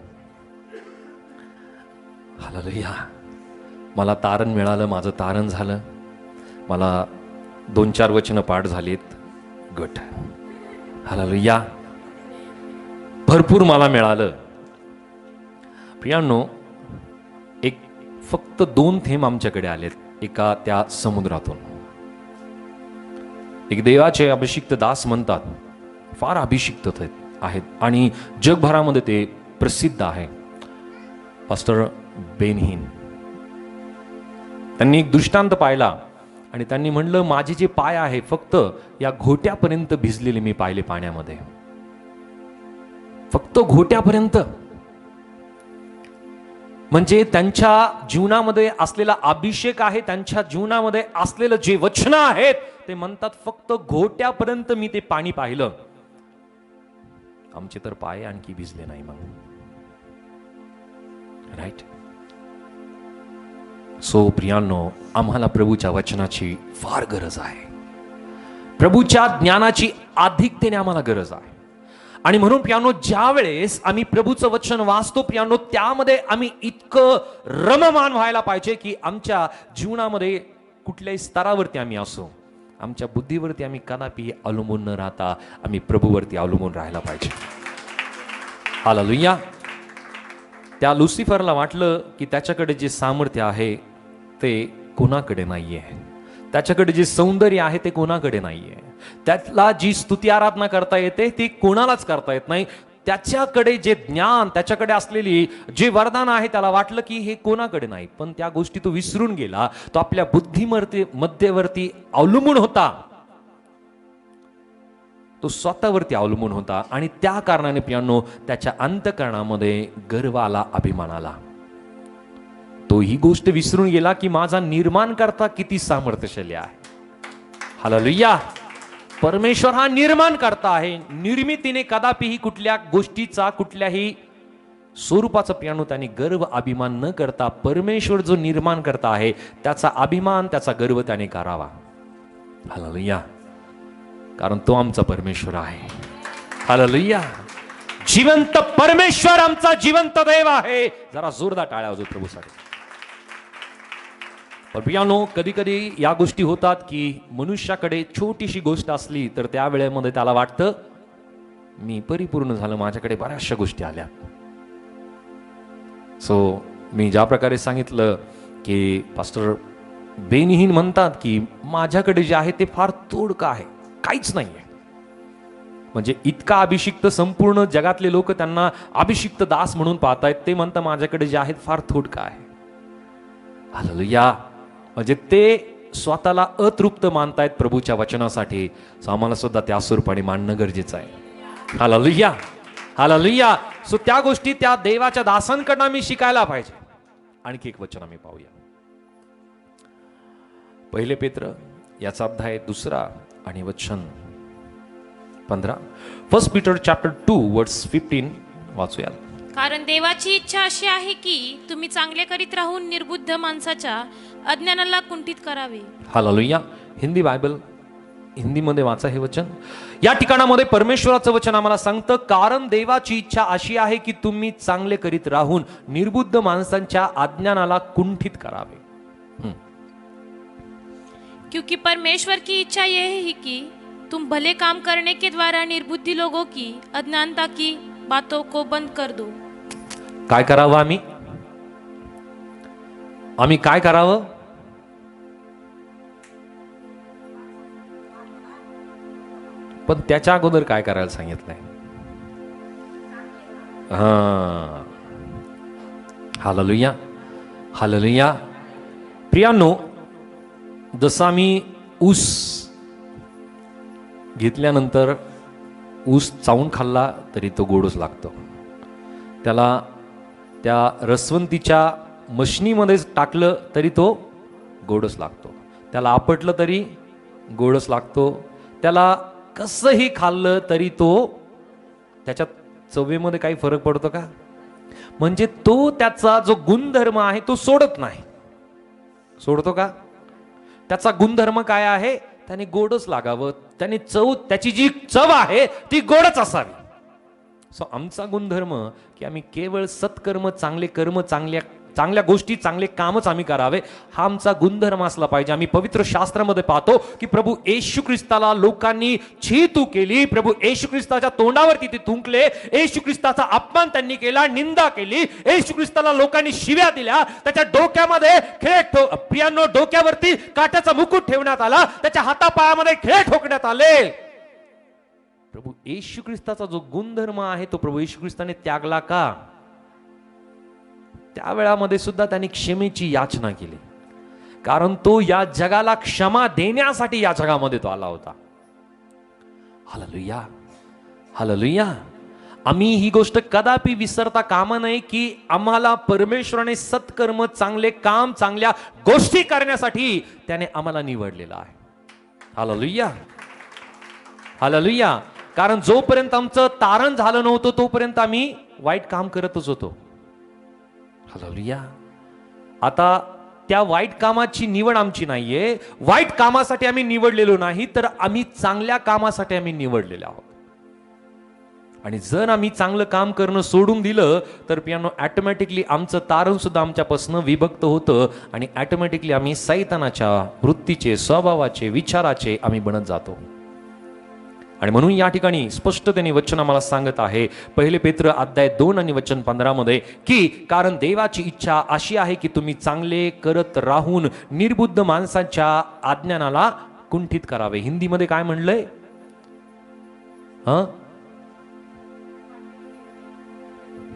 हालेलुया. मला तारण मिळालं, माझं तारण झालं, मला 2-4 वचनं पाठ झालीत, गट. हालेलुया. भरपूर मला मिळालं. प्रियांनो, एक फक्त 2 थेंब आमच्याकडे आलेत एका त्या समुद्रातून. एक देवाचे अभिषिक्त दास म्हणतात, फार अभिषिक्त आहेत आणि जगभरामध्ये ते प्रसिद्ध आहे. पास्टर बेनहीन त्यांनी एक दृष्टांत पाहिला आणि त्यांनी म्हणलं, माझे जे पाय आहे फक्त या घोट्यापर्यंत भिजलेले मी पाहिले पाण्यामध्ये, फक्त घोट्यापर्यंत. म्हणजे त्यांच्या जीवनामध्ये असलेला अभिषेक आहे, त्यांच्या जीवनामध्ये असलेलं जे वचन आहेत ते म्हणतात फक्त घोट्यापर्यंत मी ते पाणी पाहिलं. आमचे तर पाय आणखी भिजले नाही मग. राईट. सो प्रियांनो, आम्हाला प्रभूच्या वचनाची फार गरज आहे. प्रभूच्या ज्ञानाची अधिकतेने आम्हाला गरज आहे. आणि म्हणून प्रियांनो, ज्या वेळेस आम्ही प्रभूचं वचन वाचतो प्रियांनो, त्यामध्ये आम्ही इतकं रममान व्हायला पाहिजे की आमच्या जीवनामध्ये कुठल्याही स्तरावरती आम्ही असो, आमच्या बुद्धीवरती आम्ही कदापि अवलंबून न राहता आम्ही प्रभूवरती अवलंबून राहायला पाहिजे. हालेलुया. त्या लुसिफरला वाटलं की त्याच्याकडे जे सामर्थ्य आहे ते कोणाकडे नाहीये, त्याच्याकडे जे सौंदर्य आहे ते कोणाकडे नाहीये, त्याला जी स्तुती आराधना करता येते ती कोणालाच करता येत नाही, त्याच्याकडे जे ज्ञान, त्याच्याकडे असलेली जे वरदान आहे त्याला वाटलं की हे कोणाकडे नाही. पण त्या गोष्टी तो विसरून गेला. तो आपल्या मध्यवर्ती अवलंबून होता, तो स्वतःवरती अवलंबून होता. आणि त्या कारणाने प्रियांनो, त्याच्या अंतःकरणामध्ये गर्व आला, अभिमान आला. तो ही गोष्ट विसरून गेला की माझा निर्माणकर्ता किती सामर्थ्यशाली आहे. हालेलुया. परमेश्वर हा निर्माण करता आहे. निर्मितीने कदापिही कुठल्या गोष्टीचा, कुठल्याही स्वरूपाचा प्रियांनो त्याने गर्व अभिमान न करता परमेश्वर जो निर्माण करता आहे त्याचा अभिमान, त्याचा गर्व त्याने करावा. हालेलुया. कारण तो आमचा परमेश्वर आहे. हालेलुया. जिवंत परमेश्वर आमचा जिवंत देव आहे. जरा जोरदार टाळ्या वाजवा प्रभूसाठी. पण प्रियांनो, कधी कधी या गोष्टी होतात की मनुष्याकडे छोटीशी गोष्ट असली तर त्या वेळेमध्ये त्याला वाटतं मी परिपूर्ण झालं, माझ्याकडे बऱ्याचशा गोष्टी आल्या. सो मी ज्या प्रकारे सांगितलं की पास्टर बेनहीन म्हणतात की माझ्याकडे जे आहे ते फार तोडकं आहे, काहीच नाहीये. म्हणजे इतका अभिषिक्त संपूर्ण जगातले लोक त्यांना अभिषिक्त दास म्हणून पाहतायत. ते म्हणतात माझ्याकडे जे आहे फार थोडकं आहे. हालेलुया. म्हणजे ते स्वतःला अतृप्त मानतायत प्रभूच्या वचनासाठी. सो आम्हाला सुद्धा त्या स्वरूपाने मानणं गरजेचं आहे. हालेलुया. हालेलुया. सो त्या गोष्टी त्या देवाच्या दासांकडनं आम्ही शिकायला पाहिजे. आणखी एक वचन आम्ही पाहूया. पहिले पेत्र याचा अध्याय 2 आणि वचन 15. फर्स्ट पीटर चॅप्टर 2 वर्स 15 वाचूया. कारण देवाची इच्छा अशी आहे की तुम्ही चांगले करीत राहून निर्बुद्ध माणसाच्या अज्ञानाला कुंठित करावे. हालेलुया. हिंदी बायबल, हिंदीमध्ये वाचा हे वचन. या ठिकाणामध्ये परमेश्वराचं वचन आम्हाला सांगतं, कारण देवाची इच्छा अशी आहे की तुम्ही चांगले करीत राहून निर्बुद्ध माणसांच्या अज्ञानाला कुंठित करावे. क्योंकि परमेश्वर की इच्छा यह है कि तुम भले काम करने के द्वारा निर्बुद्धि लोगों की अज्ञानता की बातों को बंद कर दो. काय करावं आम्ही? आम्ही काय करावं? पण त्याच्या अगोदर काय करायला सांगितलंय? हालेलुया. हालेलुया. प्रियांनो, जसं आम्ही ऊस घेतल्यानंतर ऊस चावून खाल्ला तरी तो गोडच लागतो. त्याला त्या रसवंतीच्या मशनीमध्ये टाकलं तरी तो गोडच लागतो. त्याला आपटलं तरी गोडच लागतो. त्याला कसंही खाल्लं तरी तो त्याच्या चवेमध्ये काही फरक पडतो का? म्हणजे तो त्याचा जो गुणधर्म आहे तो सोडत नाही. सोडतो का? त्याचा गुणधर्म काय आहे? त्याने गोडच लागावं. त्याने त्याची जी चव आहे ती गोडच असावी. सो आमचा गुणधर्म की आम्ही केवळ सत्कर्म, चांगले कर्म, चांगल्या गोष्टी, चांगले कामच आम्ही करावे, हा आमचा गुणधर्म असला पाहिजे. आम्ही पवित्र शास्त्रामध्ये पाहतो की प्रभू येशू ख्रिस्ताला लोकांनी छीतू केली. प्रभू येशू ख्रिस्ताच्या तोंडावरती ते थुंकले. येशू ख्रिस्ताचा अपमान त्यांनी केला, निंदा केली. येशू ख्रिस्ताला लोकांनी शिव्या दिल्या. त्याच्या डोक्यामध्ये प्रियांनो, डोक्यावरती काट्याचा मुकुट ठेवण्यात आला. त्याच्या हातापायामध्ये खिळे ठोकण्यात आले. प्रभू येशू ख्रिस्ताचा जो गुणधर्म आहे तो प्रभू येशू ख्रिस्ताने त्यागला का? त्या वेळामध्ये सुद्धा त्यांनी क्षमेची याचना केली, कारण तो या जगाला क्षमा देण्यासाठी या जगामध्ये तो आला होता. Hallelujah, hallelujah. आम्ही ही गोष्ट कदापि विसरता कामा नये की आम्हाला परमेश्वराने सत्कर्म, चांगले काम, चांगल्या गोष्टी करण्यासाठी त्याने आम्हाला निवडलेलं आहे. Hallelujah, hallelujah. कारण जोपर्यंत आमचं तारण झालं नव्हतं तोपर्यंत आम्ही वाईट काम करतच होतो. हालेलुया. आता त्या वाईट कामाची निवड आमची नाहीये. वाईट कामासाठी आम्ही निवडलेलो नाही, तर आम्ही चांगल्या कामासाठी आम्ही निवडलेले आहोत. आणि जर आम्ही चांगलं काम करणं सोडून दिलं तर पियानो ऑटोमॅटिकली आमचं तारण सुद्धा आमच्यापासून विभक्त होतं आणि ऑटोमॅटिकली आम्ही सैतानाच्या वृत्तीचे, स्वभावाचे, विचाराचे आम्ही बनत जातो. आणि म्हणून या ठिकाणी स्पष्टतेने वचन आम्हाला सांगत आहे, 1 पेत्र अध्याय 2 आणि वचन 15 मध्ये, की कारण देवाची इच्छा अशी आहे की तुम्ही चांगले करत राहून निर्बुद्ध माणसाच्या अज्ञानाला कुंठित करावे. हिंदीमध्ये काय म्हणलंय?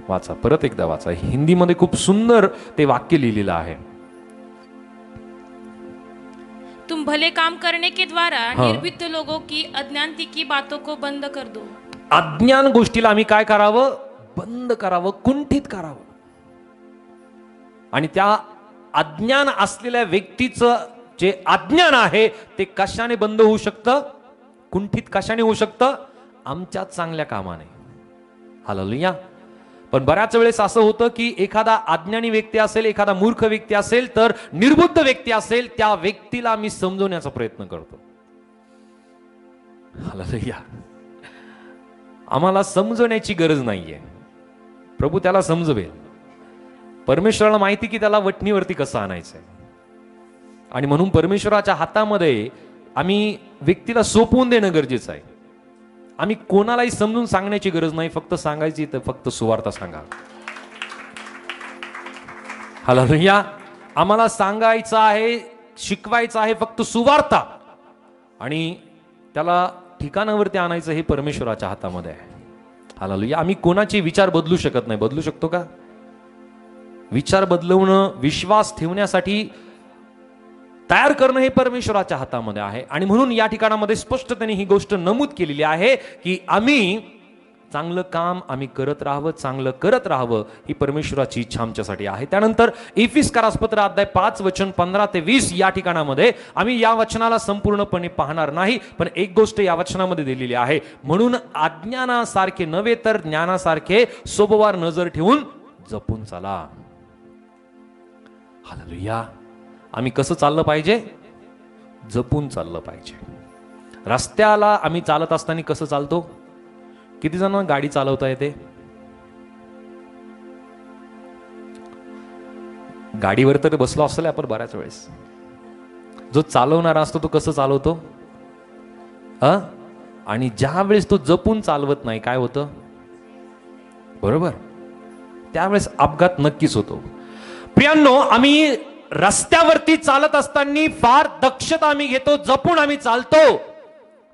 वाचा, परत एकदा वाचा. हिंदीमध्ये खूप सुंदर ते वाक्य लिहिलेलं आहे. तुम भले काम करने के द्वारा निर्बुद्ध लोगों की अज्ञानती की बातों को बंद कर दो. अज्ञान गोष्टीला आम्ही काय करावं? बंद करावं, कुंठित करावं. आणि त्या अज्ञान असलेल्या व्यक्तीचं जे अज्ञान आहे ते कशाने बंद होऊ शकतं? कुंठित कशाने होऊ शकतं? आमच्या चांगल्या कामाने. हालेलुया. पण बऱ्याच वेळेस असं होतं की एखादा अज्ञानी व्यक्ती असेल, एखादा मूर्ख व्यक्ती असेल, तर निर्बुद्ध व्यक्ती असेल, त्या व्यक्तीला आम्ही समजवण्याचा प्रयत्न करतो. हालेलुया. आम्हाला समजवण्याची गरज नाहीये, प्रभू त्याला समजवेल. परमेश्वराला माहिती की त्याला वटणीवरती कसं आणायचंय. आणि म्हणून परमेश्वराच्या हातामध्ये आम्ही व्यक्तीला सोपवून देणं गरजेचं आहे. आम्ही कोणालाही समजून सांगण्याची गरज नाही, फक्त सांगायची तर फक्त सुवार्ता सांगा. हालेलुया. आम्हाला सांगायचं आहे, शिकवायचं आहे फक्त सुवार्ता, आणि त्याला ठिकाणावरती आणायचं हे परमेश्वराच्या हातामध्ये आहे. हालेलुया. आम्ही कोणाचे विचार बदलू शकत नाही. बदलू शकतो का? विचार बदलवणं, विश्वास ठेवण्यासाठी तयार करणं हे परमेश्वराच्या हातामध्ये आहे. आणि म्हणून या ठिकाणामध्ये स्पष्टतेने ही गोष्ट नमूद केलेली आहे की आम्ही चांगलं काम आम्ही करत राहावं, चांगलं करत राहावं, ही परमेश्वराची इच्छा आमच्यासाठी आहे. त्यानंतर इफिसकारास पत्र अध्याय 5 वचन 15 ते 20 या ठिकाणामध्ये आम्ही या वचनाला संपूर्णपणे पाहणार नाही, पण एक गोष्ट या वचनामध्ये दिलेली आहे, म्हणून अज्ञानासारखे नव्हे तर ज्ञानासारखे सोबवार नजर ठेवून जपून चला. हालेलुया. आम्ही कसं चाललं पाहिजे? जपून चाललं पाहिजे. रस्त्याला आम्ही चालत असताना कसं चालतो? किती जण गाडी चालवता येते? गाडीवर तर बसलो असतो आपण बऱ्याच वेळेस. जो चालवणारा असतो तो कसं चालवतो? आणि ज्या वेळेस तो जपून चालवत नाही काय होतं? बरोबर, त्यावेळेस अपघात नक्कीच होतो. प्रियांनो, आम्ही रस्त्यावरती चालत असताना फार दक्षता आम्ही घेतो, जपून आम्ही चालतो,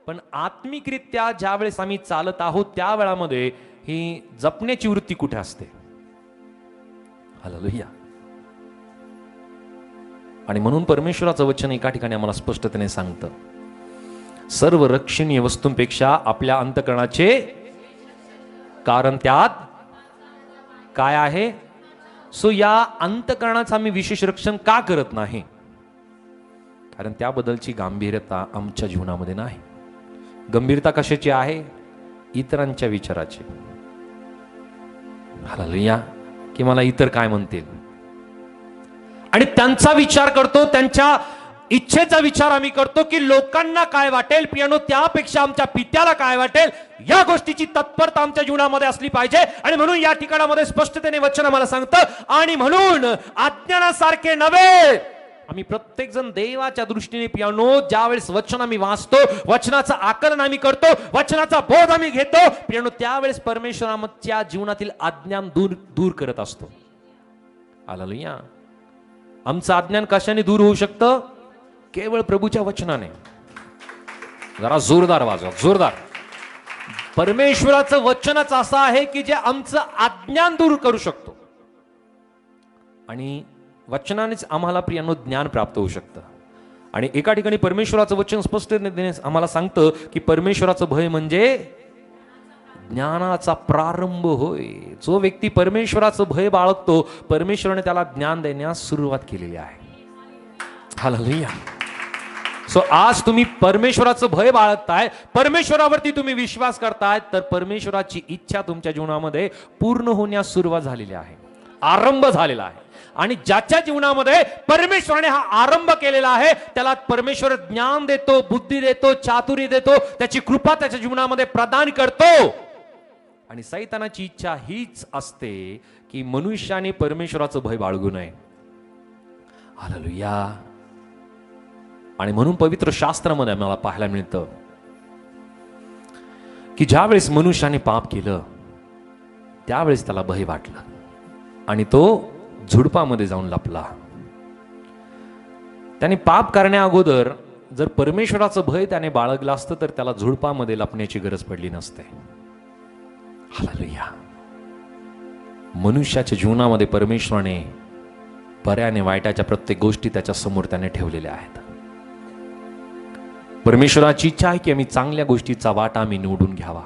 पण आत्मिकरित्या ज्या वेळेस आम्ही चालत आहोत त्या वेळामध्ये ही जपण्याची वृत्ती कुठे असते? हालेलुया. आणि म्हणून परमेश्वराचं वचन एका ठिकाणी आम्हाला स्पष्टतेने सांगतं, सर्व रक्षणीय वस्तूंपेक्षा आपल्या अंतःकरणाचे, कारण त्यात काय आहे? सो या अंतःकरणाचं आम्ही विशेष रक्षण का करत नाही? कारण त्याबद्दलची गांभीर्यता आमच्या जीवनामध्ये नाही. गंभीरता कशाची आहे? इतरांच्या विचाराची. हालेलुया. की मला इतर काय म्हणतील, आणि त्यांचा विचार करतो, त्यांच्या इच्छेचा विचार आम्ही करतो की लोकांना काय वाटेल. पियानो, त्यापेक्षा आमच्या पित्याला काय वाटेल या गोष्टीची तत्परता आमच्या जीवनामध्ये असली पाहिजे. आणि म्हणून या ठिकाणामध्ये स्पष्टतेने वचन आम्हाला सांगतं, आणि म्हणून अज्ञानासारखे नव्हे. आम्ही प्रत्येक जण देवाच्या दृष्टीने पियानो ज्यावेळेस वचन आम्ही वाचतो, वचनाचं आकलन आम्ही करतो, वचनाचा बोध आम्ही घेतो, पियानो त्यावेळेस परमेश्वर आमच्या जीवनातील अज्ञान दूर करत असतो. हालेलुया. आमचं अज्ञान कशाने दूर होऊ शकतं? केवळ प्रभूच्या वचनाने. जरा जोरदार वाजवा, जोरदार. परमेश्वराचं वचनच असं आहे की जे आमचं अज्ञान दूर करू शकतो. आणि वचनानेच आम्हाला प्रियांनो ज्ञान प्राप्त होऊ शकतं. आणि एका ठिकाणी परमेश्वराचं वचन स्पष्टतेने आम्हाला सांगतं की परमेश्वराचं भय म्हणजे ज्ञानाचा प्रारंभ होय. जो व्यक्ती परमेश्वराचं भय बाळगतो, परमेश्वराने त्याला ज्ञान देण्यास सुरुवात केलेली आहे. हालेलुया. सो आज तुम्ही परमेश्वराचं भय बाळगताय, परमेश्वरावरती तुम्ही विश्वास करताय, तर परमेश्वराची इच्छा तुमच्या जीवनामध्ये पूर्ण होण्यास सुरुवात झालेली आहे, आरंभ झालेला आहे. आणि ज्याच्या जीवनामध्ये परमेश्वराने हा आरंभ केलेला आहे, त्याला परमेश्वर ज्ञान देतो, बुद्धी देतो, चातुर्य देतो, त्याची कृपा त्याच्या जीवनामध्ये प्रदान करतो. आणि सैतानाची इच्छा हीच असते की मनुष्याने परमेश्वराचं भय बाळगू नये. हालेलुया. आणि म्हणून पवित्र शास्त्रामध्ये आम्हाला पाहायला मिळतं की ज्यावेळेस मनुष्याने पाप केलं, त्यावेळेस त्याला भय वाटलं आणि तो झुडपामध्ये जाऊन लपला. त्याने पाप करण्या अगोदर जर परमेश्वराचं भय त्याने बाळगलं असतं, तर त्याला झुडपामध्ये लपण्याची गरज पडली नसते. हालेलुया. मनुष्याच्या जीवनामध्ये परमेश्वराने बऱ्या आणि वाईटाच्या प्रत्येक गोष्टी त्याच्या समोर त्याने ठेवलेल्या आहेत. परमेश्वराची इच्छा आहे की आम्ही चांगल्या गोष्टीचा वाटा आम्ही निवडून घ्यावा.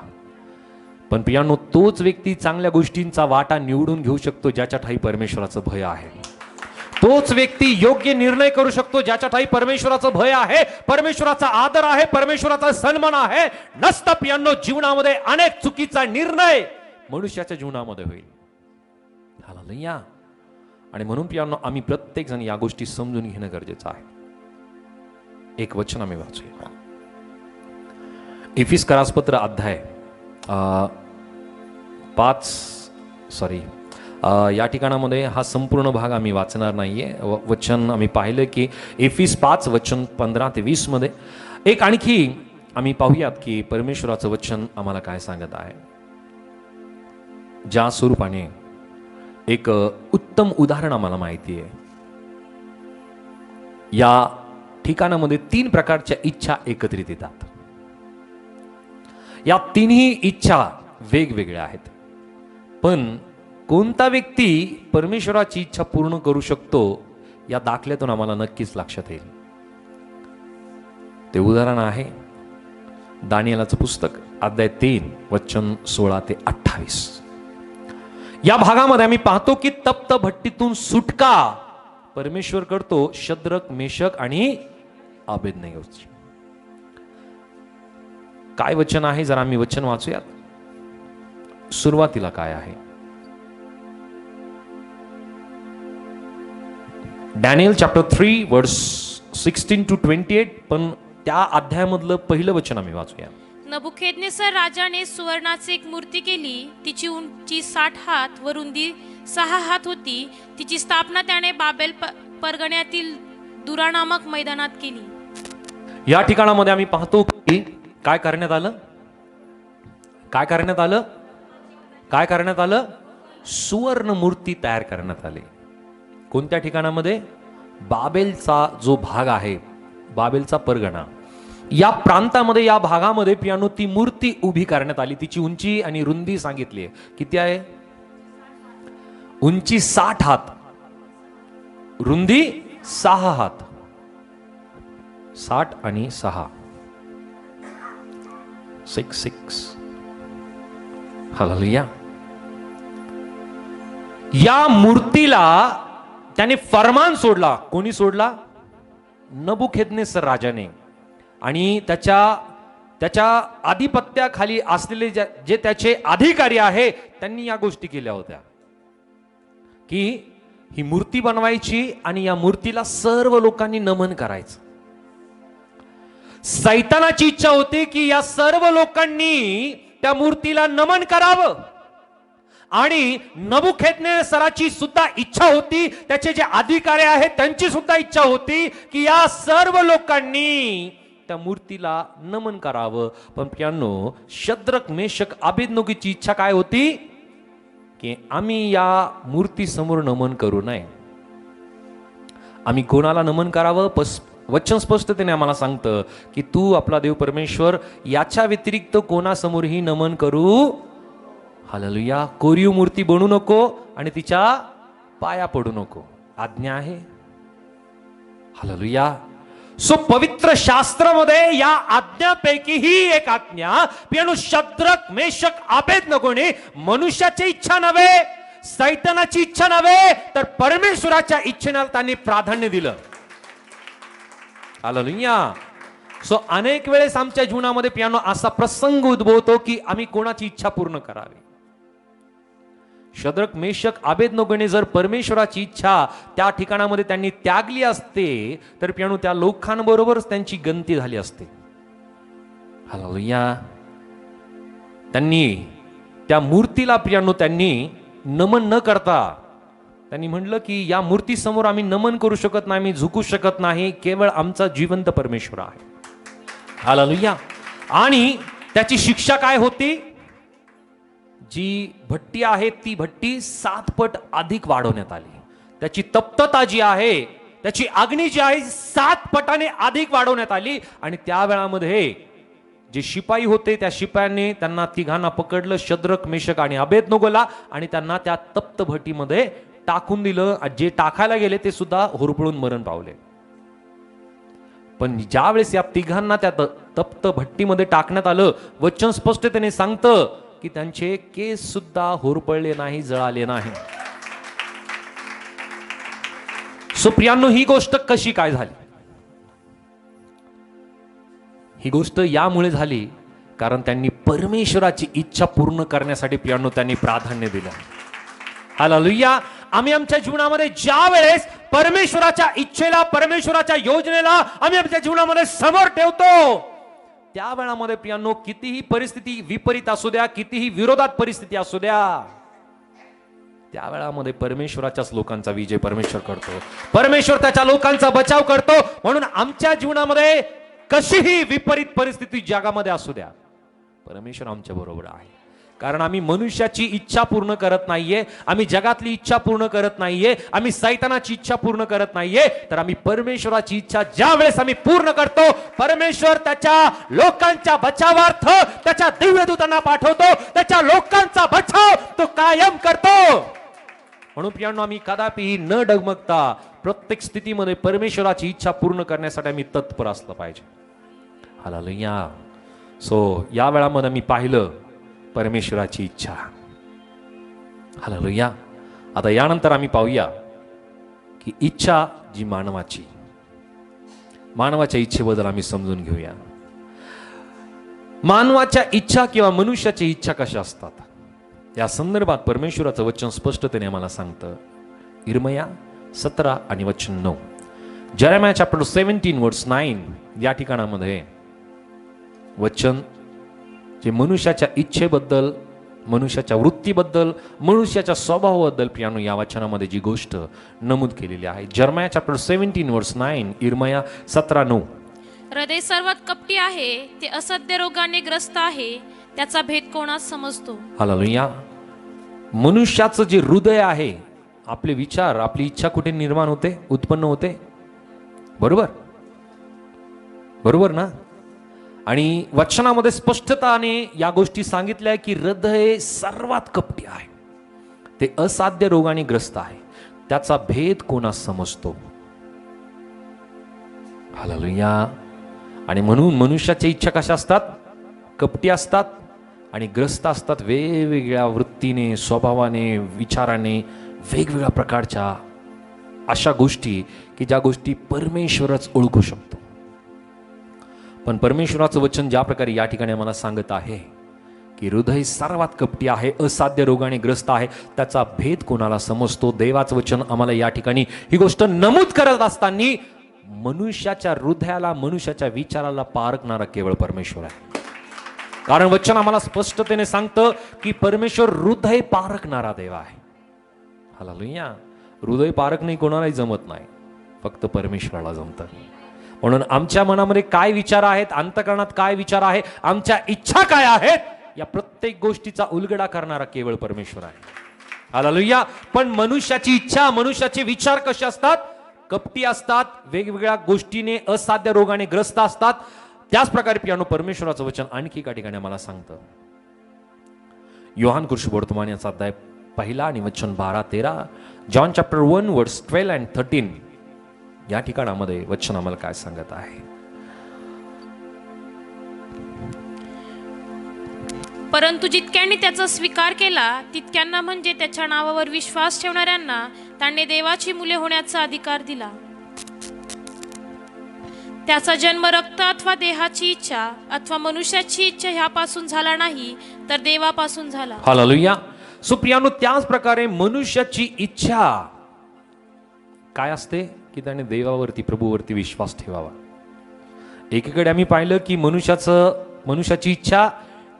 पण प्रियांनो, तोच व्यक्ती चांगल्या गोष्टींचा वाटा निवडून घेऊ शकतो ज्याच्या ठाई परमेश्वराचं भय आहे. तोच व्यक्ती योग्य निर्णय करू शकतो ज्याच्या ठाई परमेश्वराचं भय आहे, परमेश्वराचा आदर आहे, परमेश्वराचा सन्मान आहे. नसतं प्रियांनो, जीवनामध्ये अनेक चुकीचा निर्णय मनुष्याच्या जीवनामध्ये होईल. हालेलुया. आणि म्हणून प्रियांनो, आम्ही प्रत्येक जण या गोष्टी समजून घेणं गरजेचं आहे. एक वचन आम्ही वाचूया. इफिसकरासपत्र अध्याय 5 या ठिकाणामध्ये हा संपूर्ण भाग आम्ही वाचणार नाहीये. वचन आम्ही पाहिलं की एफिस 5 वचन 15 ते 20 मध्ये एक आणखी आम्ही पाहूयात की परमेश्वराचं वचन आम्हाला काय सांगत आहे. ज्या स्वरूपाने एक उत्तम उदाहरण आम्हाला माहिती आहे. या ठिकाणामध्ये 3 प्रकारच्या इच्छा एकत्रित येतात. या तिन्ही इच्छा वेगवेगळ्या आहेत, पण कोणता व्यक्ती परमेश्वराची इच्छा पूर्ण करू शकतो या दाखल्यातून आम्हाला नक्कीच लक्षात येईल. ते उदाहरण आहे दानिएलाचं पुस्तक अध्याय 3 वचन 16 ते 28. या भागामध्ये आम्ही पाहतो की तप्त भट्टीतून सुटका परमेश्वर करतो शद्रक, मेशक आणि अबेदनेगोची. काय वचन आहे, जरा आम्ही वचन वाचूयात. सुरुवातीला काय आहे, डॅनियल चॅप्टर 3 वर्स 16 to 28. पण त्या अध्यायामधलं पहिलं वचन आम्ही वाचूया. नबुखेदनेसर राजाने सुवर्णाची एक मूर्ती केली. तिची उंची 60 हात व रुंदी 6 हात होती. तिची स्थापना त्याने बाबेल परगण्यातील दुरा नामक मैदानात केली. या ठिकाणामध्ये आम्ही पाहतो की काय करण्यात आलं, काय करण्यात आलं, काय करण्यात आलं, सुवर्ण मूर्ती तयार करण्यात आली. कोणत्या ठिकाणामध्ये? बाबेलचा जो भाग आहे, बाबेलचा परगणा, या प्रांतामध्ये, या भागामध्ये पियानो ती मूर्ती उभी करण्यात आली. तिची उंची आणि रुंदी सांगितली आहे. किती आहे? उंची 60 हात, रुंदी 6 हात. 60 आणि 6 6. हालेलुया. या मूर्तीला त्याने फरमान सोडला. कोणी सोडला? नबुखेदनेसर राजाने. आणि त्याच्या आधिपत्याखाली असलेले जे त्याचे अधिकारी आहे, त्यांनी या गोष्टी केल्या होत्या की ही मूर्ती बनवायची आणि या मूर्तीला सर्व लोकांनी नमन करायचं. सैतानाची इच्छा होती की या सर्व लोकांनी त्या मूर्तीला नमन करावं. आणि नबुखेदनेसराची सुद्धा इच्छा होती, त्याचे जे अधिकारी आहेत त्यांची सुद्धा इच्छा होती की या सर्व लोकांनी त्या मूर्तीला नमन करावं. पण प्रियांनो, शद्रक, मेशक, अबेदनेगोची इच्छा काय होती की आम्ही या मूर्ती समोर नमन करू नये. आम्ही कोणाला नमन करावं? वचन स्पष्टतेने आम्हाला सांगतं की तू आपला देव परमेश्वर याच्या व्यतिरिक्त कोणासमोरही नमन करू, हालेलुया, कोरीव मूर्ती बनू नको आणि तिच्या पाया पडू नको, आज्ञा आहे. हालेलुया. सो पवित्र शास्त्रामध्ये या आज्ञापैकी ही एक आज्ञा पियानो शद्रक मेशक अबेदनगोने मनुष्याची इच्छा नव्हे, सैतानाची इच्छा नव्हे, तर परमेश्वराच्या इच्छेला त्यांनी प्राधान्य दिलं. हालेलुया. सो अनेक वेळेस आमच्या जीवनामध्ये पियानो असा प्रसंग उद्भवतो की आम्ही कोणाची इच्छा पूर्ण करावी. शद्रक मेशक अबेदनगोने जर परमेश्वराची इच्छा त्या ठिकाणामध्ये त्यांनी त्यागली असते तर पियानो त्या लोकांबरोबरच त्यांची गंती झाली असते. हालेलुया. त्यांनी त्या मूर्तीला पियानो त्यांनी नमन न करता त्यांनी म्हणलं की या मूर्तीसमोर आम्ही नमन करू शकत नाही, आम्ही झुकू शकत नाही, केवळ आमचा जिवंत परमेश्वर आहे. हालेलुया. आणि त्याची शिक्षा काय होती? जी भट्टी आहे ती भट्टी 7 पट अधिक वाढवण्यात आली. त्याची तप्तता जी आहे, त्याची अग्नी जी आहे 7 पटाने अधिक वाढवण्यात आली. आणि त्या वेळामध्ये जे शिपाई होते त्या शिपायांनी त्यांना तिघांना पकडलं, शद्रक मेशक आणि अबेदनगोला, आणि त्यांना त्या तप्त भट्टीमध्ये टाकून दिलं. जे टाकायला गेले ते सुद्धा होरपळून मरण पावले. पण ज्या वेळेस या तिघांना त्या तप्त भट्टीमध्ये टाकण्यात आलं, वचन स्पष्टतेने सांगतं की त्यांचे केस सुद्धा होरपळले नाही, जळाले नाही. सो प्रियांनो, ही गोष्ट कशी काय झाली? ही गोष्ट यामुळे झाली कारण त्यांनी परमेश्वराची इच्छा पूर्ण करण्यासाठी प्रियांनो त्यांनी प्राधान्य दिलं. हालेलुया. आम्ही आमच्या जीवनामध्ये ज्या वेळेस परमेश्वराच्या इच्छेला, परमेश्वराच्या योजनेला आम्ही आमच्या जीवनामध्ये समोर ठेवतो, त्या वेळामध्ये प्रियांनो कितीही परिस्थिती विपरीत असू द्या, कितीही विरोधात परिस्थिती असू द्या, त्या वेळामध्ये परमेश्वराच्याच लोकांचा विजय परमेश्वर करतो. परमेश्वर त्याच्या लोकांचा बचाव करतो. म्हणून आमच्या जीवनामध्ये कशीही विपरीत परिस्थिती जगामध्ये असू द्या, परमेश्वर आमच्या बरोबर आहे. कारण आम्ही मनुष्याची इच्छा पूर्ण करत नाहीये, आम्ही जगातली इच्छा पूर्ण करत नाहीये, आम्ही सैतानाची इच्छा पूर्ण करत नाहीये, तर आम्ही परमेश्वराची इच्छा ज्या वेळेस आम्ही पूर्ण करतो, परमेश्वर त्याच्या लोकांच्या बचावार्थ त्याच्या दिव्यदूतांना पाठवतो, त्याच्या लोकांचा बचाव तो कायम करतो. म्हणून प्रियांनो, आम्ही कदापिही न डगमगता प्रत्येक स्थितीमध्ये परमेश्वराची इच्छा पूर्ण करण्यासाठी आम्ही तत्पर असलं पाहिजे. हालेलुया. सो या वेळामध्ये मी पाहिलं परमेश्वराची इच्छा. हालेलुया. आता यानंतर आम्ही पाहूया की इच्छा जी मानवाच्या इच्छेबद्दल आम्ही समजून घेऊया. मानवाच्या इच्छा किंवा मनुष्याची इच्छा कशा असतात या संदर्भात परमेश्वराचं वचन स्पष्टतेने आम्हाला सांगतं. इर्मया 17 आणि वचन 9, जेरेमिया चॅप्टर 17 वर्स 9 या ठिकाणामध्ये वचन जे मनुष्याच्या इच्छेबद्दल, मनुष्याच्या वृत्तीबद्दल, मनुष्याच्या स्वभावाबद्दल प्रियांनो या वचनामध्ये जी गोष्ट नमूद केलेली आहे. जेरेमिया चॅप्टर 17 वर्स 9, इर्मया 17:9. हृदय सर्वात कपटी आहे, ते असद्य रोगाने ग्रस्त आहे, त्याचा भेद कोणास समजतो? हालेलुया. मनुष्याचं जे हृदय आहे, आपले विचार, आपली इच्छा कुठे निर्माण होते, उत्पन्न होते? बरोबर ना? आणि वचनामध्ये स्पष्टताने या गोष्टी सांगितल्या की हृदय सर्वात कपटी आहे, ते असाध्य रोगाने ग्रस्त आहे, त्याचा भेद कोणास समजतो? हालेलुया. आणि म्हणून मनुष्याच्या इच्छा कशा असतात? कपटी असतात आणि ग्रस्त असतात, वेगवेगळ्या वृत्तीने, स्वभावाने, विचाराने, वेगवेगळ्या प्रकारच्या अशा गोष्टी की ज्या गोष्टी परमेश्वरच ओळखू शकतो. पण परमेश्वराचं वचन ज्या प्रकारे या ठिकाणी आम्हाला सांगत आहे की हृदय सर्वात कपटी आहे, असाध्य रोगाने ग्रस्त आहे, त्याचा भेद कोणाला समजतो? देवाचं वचन आम्हाला या ठिकाणी ही गोष्ट नमूद करत असताना मनुष्याच्या हृदयाला, मनुष्याच्या विचाराला पारखणारा केवळ परमेश्वर आहे. कारण वचन आम्हाला स्पष्टतेने सांगतं की परमेश्वर हृदय पारखणारा देव आहे. हालेलुया. हृदय पारखणे कोणालाही जमत नाही, फक्त परमेश्वराला जमतं. म्हणून आमच्या मनामध्ये काय विचार आहेत, अंतःकरणात काय विचार आहे, आमच्या इच्छा काय आहेत, या प्रत्येक गोष्टीचा उलगडा करणारा केवळ परमेश्वर आहे. हालेलुया. पण मनुष्याची इच्छा, मनुष्याचे विचार कसे असतात? कपटी असतात, वेगवेगळ्या गोष्टीने असाध्य रोगाने ग्रस्त असतात. त्याच प्रकारे पियानो परमेश्वराचं वचन आणखी एका ठिकाणी आम्हाला सांगतं. योहान कृष्णवर्तमान याचा अध्याय 1 आणि वचन 12-13, जॉन चॅप्टर 1 वर्स 12 and 13 या ठिकाणामध्ये वचन आम्हाला काय सांगत आहे. परंतु जितक्यांनी त्याचा स्वीकार केला तितक्यांना, म्हणजे त्याच्या नावावर विश्वास ठेवणाऱ्यांना, त्याने देवाची मुले होण्याचा अधिकार दिला. त्याचा जन्म रक्त अथवा देहाची इच्छा अथवा मनुष्याची इच्छा ह्यापासून झाला नाही, तर देवापासून झाला. हालेलुया. सो प्रियानो, त्याच प्रकारे मनुष्याची इच्छा काय असते की त्याने देवावरती, प्रभूवरती विश्वास ठेवावा. एकीकडे आम्ही पाहिलं की मनुष्याची इच्छा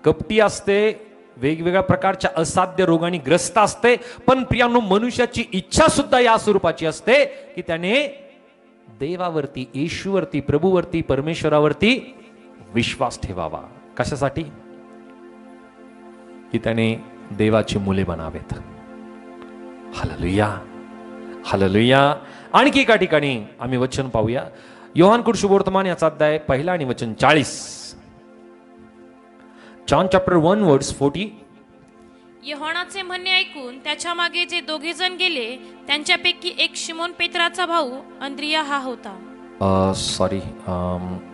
कपटी असते, वेगवेगळ्या प्रकारच्या असाध्य रोगाने ग्रस्त असते. पण प्रियानो, मनुष्याची इच्छा सुद्धा या स्वरूपाची असते की त्याने देवावरती, येशूवरती, प्रभूवरती, परमेश्वरावरती विश्वास ठेवावा. कशासाठी? की त्याने देवाची मुले बनावेत. Hallelujah, hallelujah. आणखी एका ठिकाणी आम्ही वचन पाहूया. योहान कृष्णवर्तमान याचा अध्याय 1 आणि वचन 40. जॉन चॅप्टर 1 वर्स 40. योहानाचे म्हणणे ऐकून त्याच्या मागे जे दोघे जण गेले, त्यांच्यापैकी एक शिमोन पेत्राचा भाऊ अंद्रिया हा होता.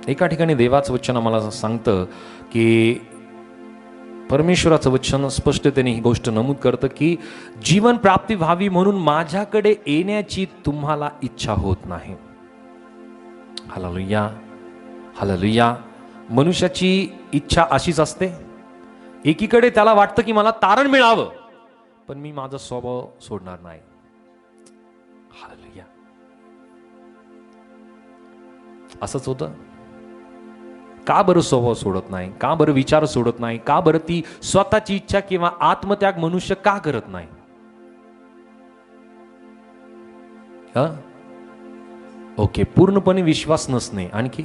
एका ठिकाणी देवाचं वचन आम्हाला सांगतं की परमेश्वराचं वचन स्पष्टतेने ही गोष्ट नमूद करतं की जीवन प्राप्ती व्हावी म्हणून माझ्याकडे येण्याची तुम्हाला इच्छा होत नाही. Hallelujah, hallelujah. मनुष्याची इच्छा अशीच असते. एकीकडे त्याला वाटतं की मला तारण मिळावं, पण मी माझा स्वभाव सोडणार नाही. हालेलुया. असंच होतं. का बरं स्वभाव सोडत नाही? का बरं विचार सोडत नाही? का बरं ती स्वतःची इच्छा किंवा आत्मत्याग मनुष्य का करत नाही? ओके, पूर्णपणे विश्वास नसणे. आणखी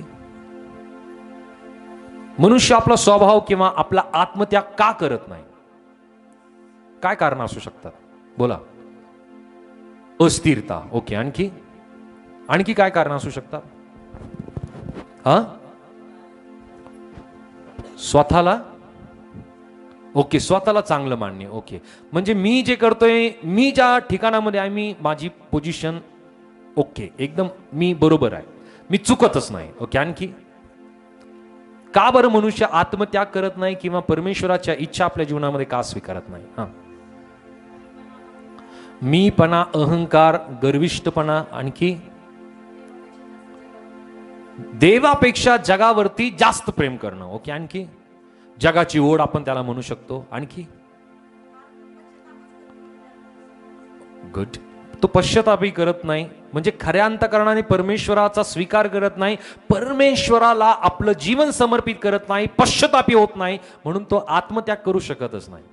मनुष्य आपला स्वभाव किंवा आपला आत्मत्याग का करत नाही? काय कारण असू शकतात? बोला. अस्थिरता. ओके, आणखी काय कारण असू शकतात? स्वतःला चांगलं मानणे. ओके, म्हणजे मी जे करतोय, मी ज्या ठिकाणामध्ये आहे, मी माझी पोझिशन ओके, एकदम मी बरोबर आहे, मी चुकतच नाही. ओके, आणखी का बरं मनुष्य आत्मत्याग करत नाही किंवा परमेश्वराच्या इच्छा आपल्या जीवनामध्ये का स्वीकारत नाही? मीपणा, अहंकार, गर्विष्ठपणा. आणखी देवापेक्षा जगावरती जास्त प्रेम करणं. ओके, आणखी जगाची ओढ आपण त्याला म्हणू शकतो. आणखी गुड, तो पश्चातापही करत नाही, म्हणजे खऱ्या अंतःकरणाने परमेश्वराचा स्वीकार करत नाही, परमेश्वराला आपलं जीवन समर्पित करत नाही, पश्चातापी होत नाही, म्हणून तो आत्मत्याग करू शकतच नाही.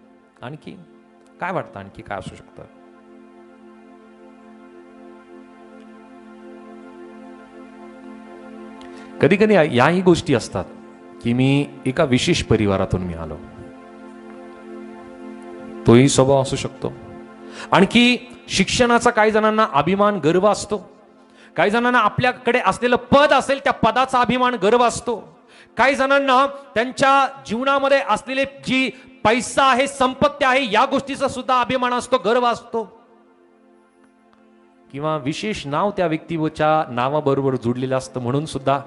आणखी काय वाटतं? आणखी काय असू शकतं? कधी कधी याही गोष्टी असतात की मी एका विशेष परिवारातून मी आलो, तोही स्वभाव असू शकतो. आणखी शिक्षणाचा काही जणांना अभिमान, गर्व असतो. काही जणांना आपल्याकडे असलेलं पद असेल त्या पदाचा अभिमान, गर्व असतो. काही जणांना त्यांच्या जीवनामध्ये असलेले जी पैसा आहे, संपत्ती आहे, या गोष्टीचा सुद्धा अभिमान असतो, गर्व असतो. किंवा विशेष नाव त्या व्यक्तीच्या नावाबरोबर जुडलेलं असतं म्हणून सुद्धा,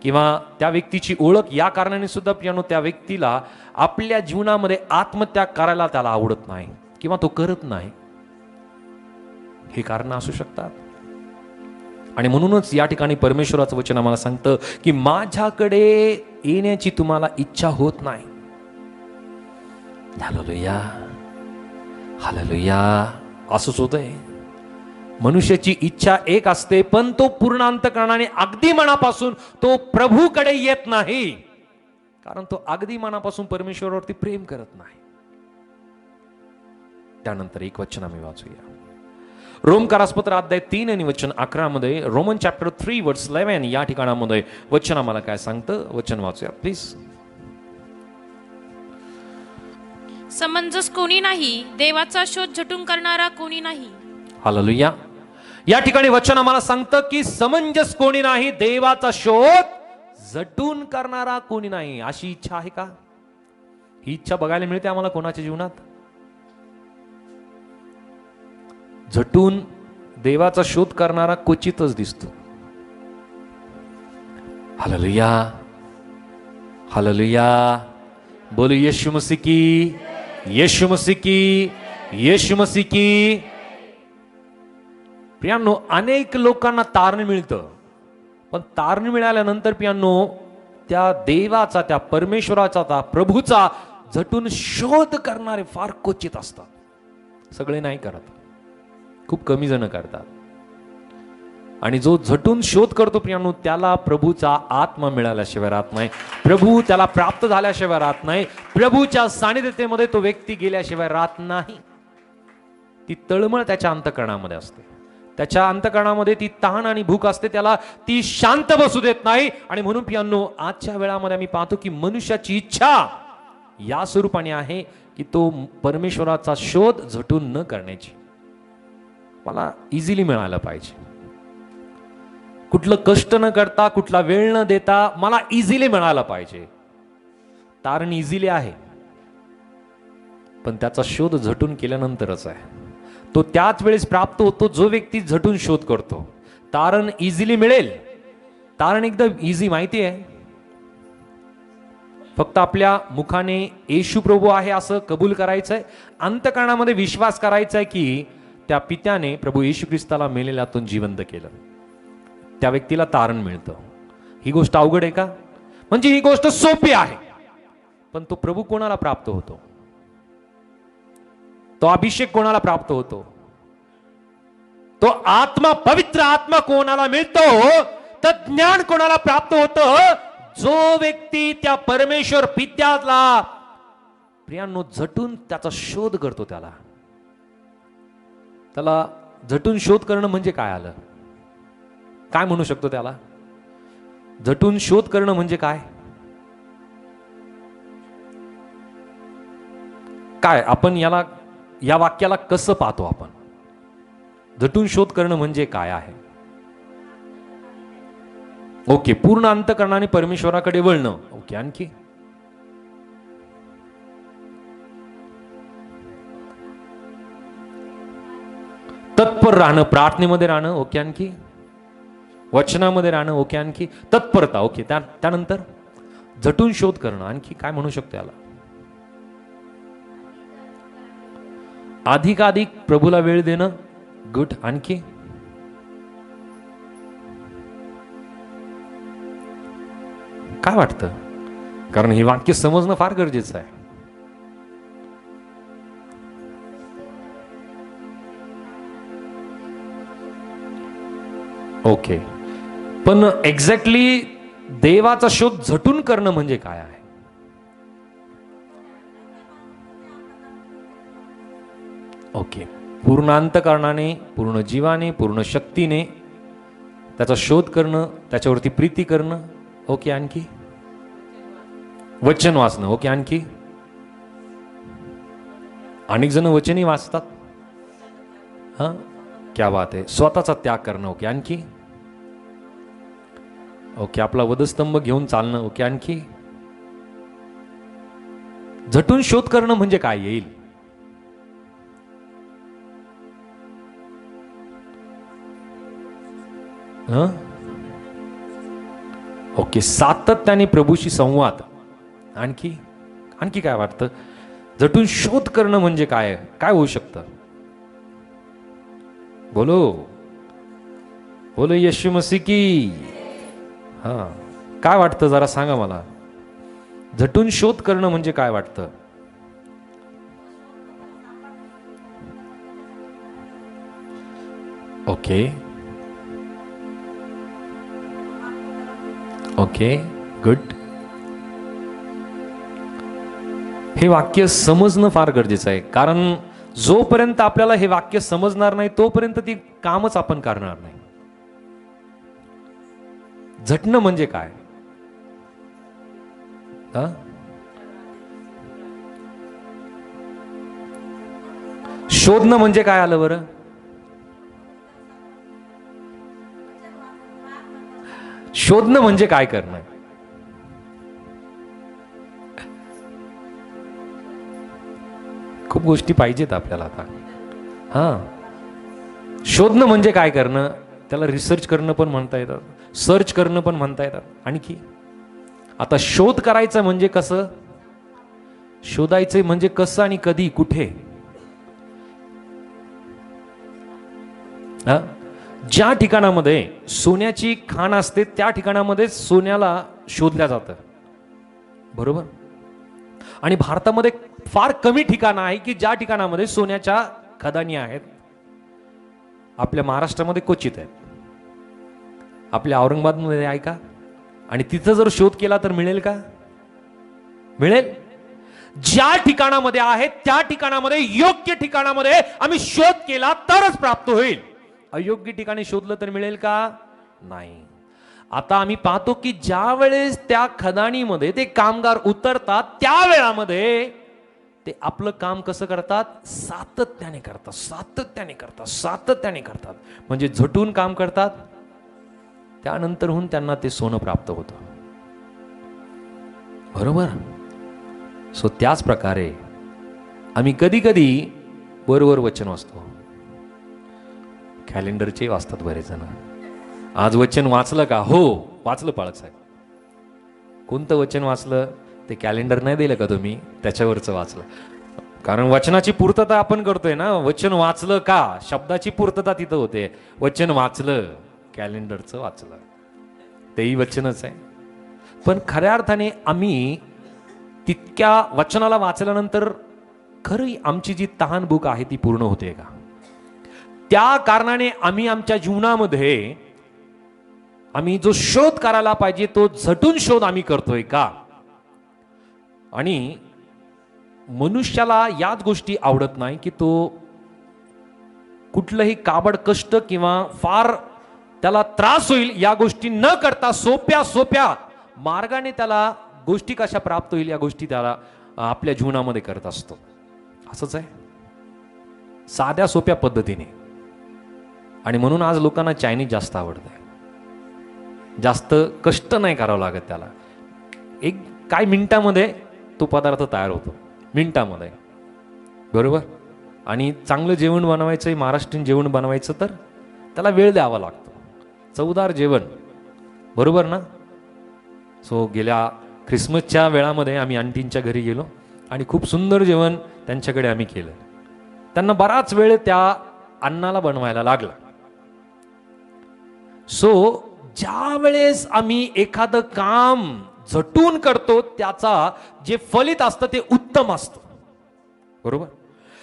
किंवा त्या व्यक्तीची ओळख या कारणाने सुद्धा प्रियानो त्या व्यक्तीला आपल्या जीवनामध्ये आत्मत्याग करायला त्याला आवडत नाही किंवा तो करत नाही. हे कारण असू शकतात. आणि म्हणूनच या ठिकाणी परमेश्वराचं वचन आम्हाला सांगतं की माझ्याकडे येण्याची तुम्हाला इच्छा होत नाही. Hallelujah, hallelujah. असंच होतंय. मनुष्याची इच्छा एक असते, पण तो पूर्ण अंतःकरणाने अगदी मनापासून तो प्रभूकडे येत नाही, कारण तो अगदी मनापासून परमेश्वरावरती प्रेम करत नाही. त्यानंतर एक वचन आम्ही वाचूया. रोमकारासपत्र अध्याय 3 आणि वचन 11 मध्ये, रोमन चॅप्टर 3 वर्स 11 या ठिकाणामध्ये वचन आम्हाला काय सांगतं? वचन वाचूया प्लीज. समंजस कोणी नाही, देवाचा शोध झटून करणारा कोणी नाही. हालेलुया. या ठिकाणी वचन आम्हाला सांगतं की समंजस कोणी नाही, देवाचा शोध झटून करणारा कोणी नाही. अशी इच्छा आहे का? ही इच्छा बघायला मिळते आम्हाला कोणाच्या जीवनात? झटून देवाचा शोध करणारा क्वचितच दिसतो. Hallelujah, hallelujah. बोलो यीशु मसीह की, यीशु मसीह की, यीशु मसीह की. प्रियांनो, अनेक लोकांना तारण मिळतं, पण तारण मिळाल्यानंतर प्रियांनो त्या देवाचा, त्या परमेश्वराचा, त्या प्रभूचा झटून शोध करणारे फार क्वचित असतात. सगळे नाही करत, खूप कमी जण करतात. आणि जो झटून शोध करतो प्रियांनो, त्याला प्रभूचा आत्मा मिळाल्याशिवाय राहत नाही, प्रभू त्याला प्राप्त झाल्याशिवाय राहत नाही, प्रभूच्या सानिध्यतेमध्ये तो व्यक्ती गेल्याशिवाय राहत नाही. ती तळमळ त्याच्या अंतःकरणामध्ये असते, त्याच्या अंतःकरणामध्ये ती तहान आणि भूक असते, त्याला ती शांत बसू देत नाही. आणि म्हणून प्रियांनो, आजच्या वेळामध्ये आम्ही पाहतो की मनुष्याची इच्छा या स्वरूपाने आहे की तो परमेश्वराचा शोध झटून न करण्याची. मला इझिली मिळालं पाहिजे, कुठलं कष्ट न करता, कुठला वेळ न देता मला इझिली मिळालं पाहिजे. तारण इझिली आहे, पण त्याचा शोध झटून केल्यानंतरच आहे. तो त्याच वेळेस प्राप्त होतो जो व्यक्ती झटून शोध करतो. तारण इझिली मिळेल, तारण एकदम इझी माहिती आहे. फक्त आपल्या मुखाने येशू प्रभू आहे असं कबूल करायचंय, अंतःकरणामध्ये विश्वास करायचा आहे की त्या पित्याने प्रभू येशू ख्रिस्ताला मेलेल्यातून जिवंत केलं, त्या व्यक्तीला तारण मिळतं. ही गोष्ट अवघड आहे का? म्हणजे ही गोष्ट सोपी आहे, पण तो प्रभू कोणाला प्राप्त होतो? तो अभिषेक कोणाला प्राप्त होतो? तो आत्मा, पवित्र आत्मा कोणाला मिळतो? तर ज्ञान कोणाला प्राप्त होतं? जो व्यक्ती त्या परमेश्वर पित्याला प्रियांनो झटून त्याचा शोध करतो, त्याला झटून शोध करणं म्हणजे काय आलं? काय म्हणू शकतो त्याला? झटून शोध करणं म्हणजे काय? काय आपण या वाक्याला कसं पाहतो आपण? झटून शोध करणं म्हणजे काय आहे? ओके, पूर्ण अंतःकरणाने परमेश्वराकडे वळणं. ओके, आणखी? तत्पर राहणं, प्रार्थनेमध्ये राहणं. ओके, आणखी? वचनामध्ये राहणं. ओके, आणखी? तत्परता. ओके, त्यानंतर झटून शोध करणं. आणखी काय म्हणू शकतो याला? अधिकाधिक प्रभूला वेळ देणं. गुड. आणखी? काय वाटतं? कारण हे वाक्य समजणं फार गरजेचं आहे. ओके, पण एक्झॅक्टली देवाचा शोध झटून करणं म्हणजे काय आहे? ओके, पूर्ण अंतःकरणाने, पूर्ण जीवाने, पूर्ण शक्तीने त्याचा शोध करणं, त्याच्यावरती प्रीती करणं. ओके, आणखी? वचन वाचणं. ओके, आणखी? अनेक जण वचनही वाचतात. हा, क्या बात आहे. स्वतःचा त्याग करणं. ओके, आणखी? ओके, आपला वधस्तंभ घेऊन चालणं. ओके, आणखी? झटून शोध करणं म्हणजे काय येईल? ओके, सातत्याने प्रभूशी संवाद. आणखी? आणखी काय वाटतं? झटून शोध करणं म्हणजे काय? काय होऊ शकतं? बोलो, बोलो येशू मसीह की. हा, काय वाटतं जरा सांगा मला. झटून शोध करणं म्हणजे काय वाटतं? Okay, okay, good. हे वाक्य समजणं फार गरजेचं आहे, कारण जोपर्यंत आपल्याला हे वाक्य समजणार नाही तोपर्यंत ती कामच आपण करणार नाही. झटणं म्हणजे काय? शोधणं म्हणजे काय आलं बरं? शोधणं म्हणजे काय करणं? खूप गोष्टी पाहिजेत आपल्याला आता. शोधणं म्हणजे काय करणं? त्याला रिसर्च करणं पण म्हणता येतात, सर्च करणं पण म्हणता येतात. आणखी आता शोध करायचं म्हणजे कसं? शोधायचं म्हणजे कसं आणि कधी कुठे? ज्या ठिकाणामध्ये सोन्याची खाण असते त्या ठिकाणामध्ये सोन्याला शोधल्या जातं, बरोबर? आणि भारतामध्ये फार कमी ठिकाणं आहे की ज्या ठिकाणामध्ये सोन्याच्या खदानी आहेत. आपल्या महाराष्ट्रामध्ये क्वचित आहेत. आपल्या औरंगाबादमध्ये आहे का? आणि तिथं जर शोध केला तर मिळेल का? मिळेल. ज्या ठिकाणामध्ये आहेत त्या ठिकाणामध्ये, योग्य ठिकाणामध्ये आम्ही शोध केला तरच प्राप्त होईल. अयोग्य ठिकाणी शोधलं तर मिळेल का? नाही. आता आम्ही पाहतो की ज्या वेळेस त्या खदानीमध्ये ते कामगार उतरतात त्या वेळामध्ये ते आपलं काम कसं करतात? सातत्याने करतात, सातत्याने करतात, सातत्याने करतात. म्हणजे झटून काम करतात. त्यानंतरहून त्यांना ते सोनं प्राप्त होतं, बरोबर? सो त्याच प्रकारे आम्ही कधी कधी बरोबर वचन वाचतो. कॅलेंडरचे वाचतात बरेच जण. आज वचन वाचलं का? हो वाचलं पाळक साहेब. कोणतं वचन वाचलं? ते कॅलेंडर नाही दिलं का तुम्ही? त्याच्यावरचं वाचलं. कारण वचनाची पूर्तता आपण करतोय ना. वचन वाचलं का? शब्दाची पूर्तता तिथं होते. वचन वाचलं, कॅलेंडरचं वाचलं, तेही वचनच आहे. पण खऱ्या अर्थाने आम्ही तितक्या वचनाला वाचल्यानंतर खरी आमची जी तहानभूक आहे ती पूर्ण होते का? त्या कारणाने आम्ही आमच्या जीवनामध्ये आम्ही जो शोध करायला पाहिजे तो झटून शोध आम्ही करतोय का? आणि मनुष्याला याच गोष्टी आवडत नाही की तो कुठलंही काबड कष्ट किंवा फार त्याला त्रास होईल या गोष्टी न करता सोप्या सोप्या मार्गाने त्याला गोष्टी कशा प्राप्त होईल या गोष्टी त्याला आपल्या जीवनामध्ये करत असतो. असंच आहे, साध्या सोप्या पद्धतीने. आणि म्हणून आज लोकांना चायनीज जास्त आवडत आहे. जास्त कष्ट नाही करावं लागत त्याला. एक काय मिनिटामध्ये तो पदार्थ तयार होतो, मिनिटामध्ये, बरोबर? आणि चांगलं जेवण बनवायचं, महाराष्ट्रीयन जेवण बनवायचं तर त्याला वेळ द्यावा लागतो. चवदार जेवण, बरोबर ना? सो गेल्या ख्रिसमसच्या वेळामध्ये आम्ही आंटींच्या घरी गेलो आणि खूप सुंदर जेवण त्यांच्याकडे आम्ही केलं. त्यांना बराच वेळ त्या अन्नाला बनवायला लागला. सो ज्या वेळेस आम्ही एखादं काम झटून करतो त्याचा जे फलित असतं ते उत्तम असतं, बरोबर?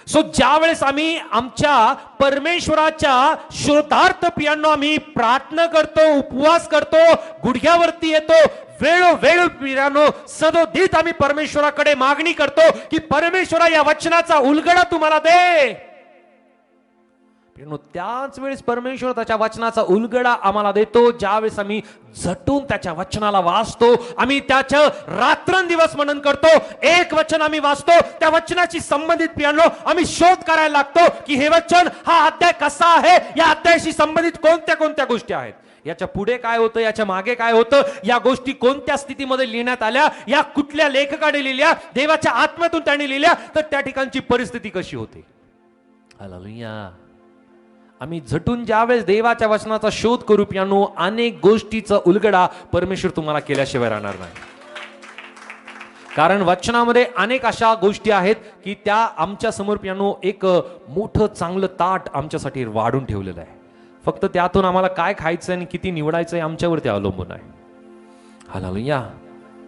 सो ज्या वेळेस आम्ही आमच्या परमेश्वराच्या शोधार्थ पियांनो आम्ही प्रार्थना करतो, उपवास करतो, गुडघ्यावरती येतो, वेळोवेळी पियांनो सदोदित आम्ही परमेश्वराकडे मागणी करतो की परमेश्वरा या वचनाचा उलगडा तुम्हाला दे. त्याच वेळेस परमेश्वर त्याच्या वचनाचा उलगडा आम्हाला देतो ज्यावेळेस आम्ही झटून त्याच्या वचनाला वाचतो. आम्ही त्याचं रात्रंदिवस मनन करतो. एक वचन आम्ही वाचतो, त्या वचनाची संबंधित पियांनो आम्ही शोध करायला लागतो की हे वचन, हा अध्याय कसा आहे, या अध्यायाशी संबंधित कोणत्या कोणत्या गोष्टी आहेत, याच्या पुढे काय होतं, याच्या मागे काय होतं, या गोष्टी कोणत्या स्थितीमध्ये लिहिण्यात आल्या, या कुठल्या लेखकाने लिहिल्या, देवाच्या आत्म्यातून त्यांनी लिहिल्या, तर त्या ठिकाणची परिस्थिती कशी होती. हालेलुया. आम्ही झटून ज्यावेळेस देवाच्या वचनाचा शोध करू पियांनो, अनेक गोष्टीचा उलगडा परमेश्वर तुम्हाला केल्याशिवाय राहणार नाही. कारण वचनामध्ये अनेक अशा गोष्टी आहेत की त्या आमच्या समोर पियांनो एक मोठं चांगलं ताट आमच्यासाठी वाढून ठेवलेलं आहे. फक्त त्यातून आम्हाला काय खायचं आणि किती निवडायचं याच्यावरती अवलंबून आहे. हालेलुया.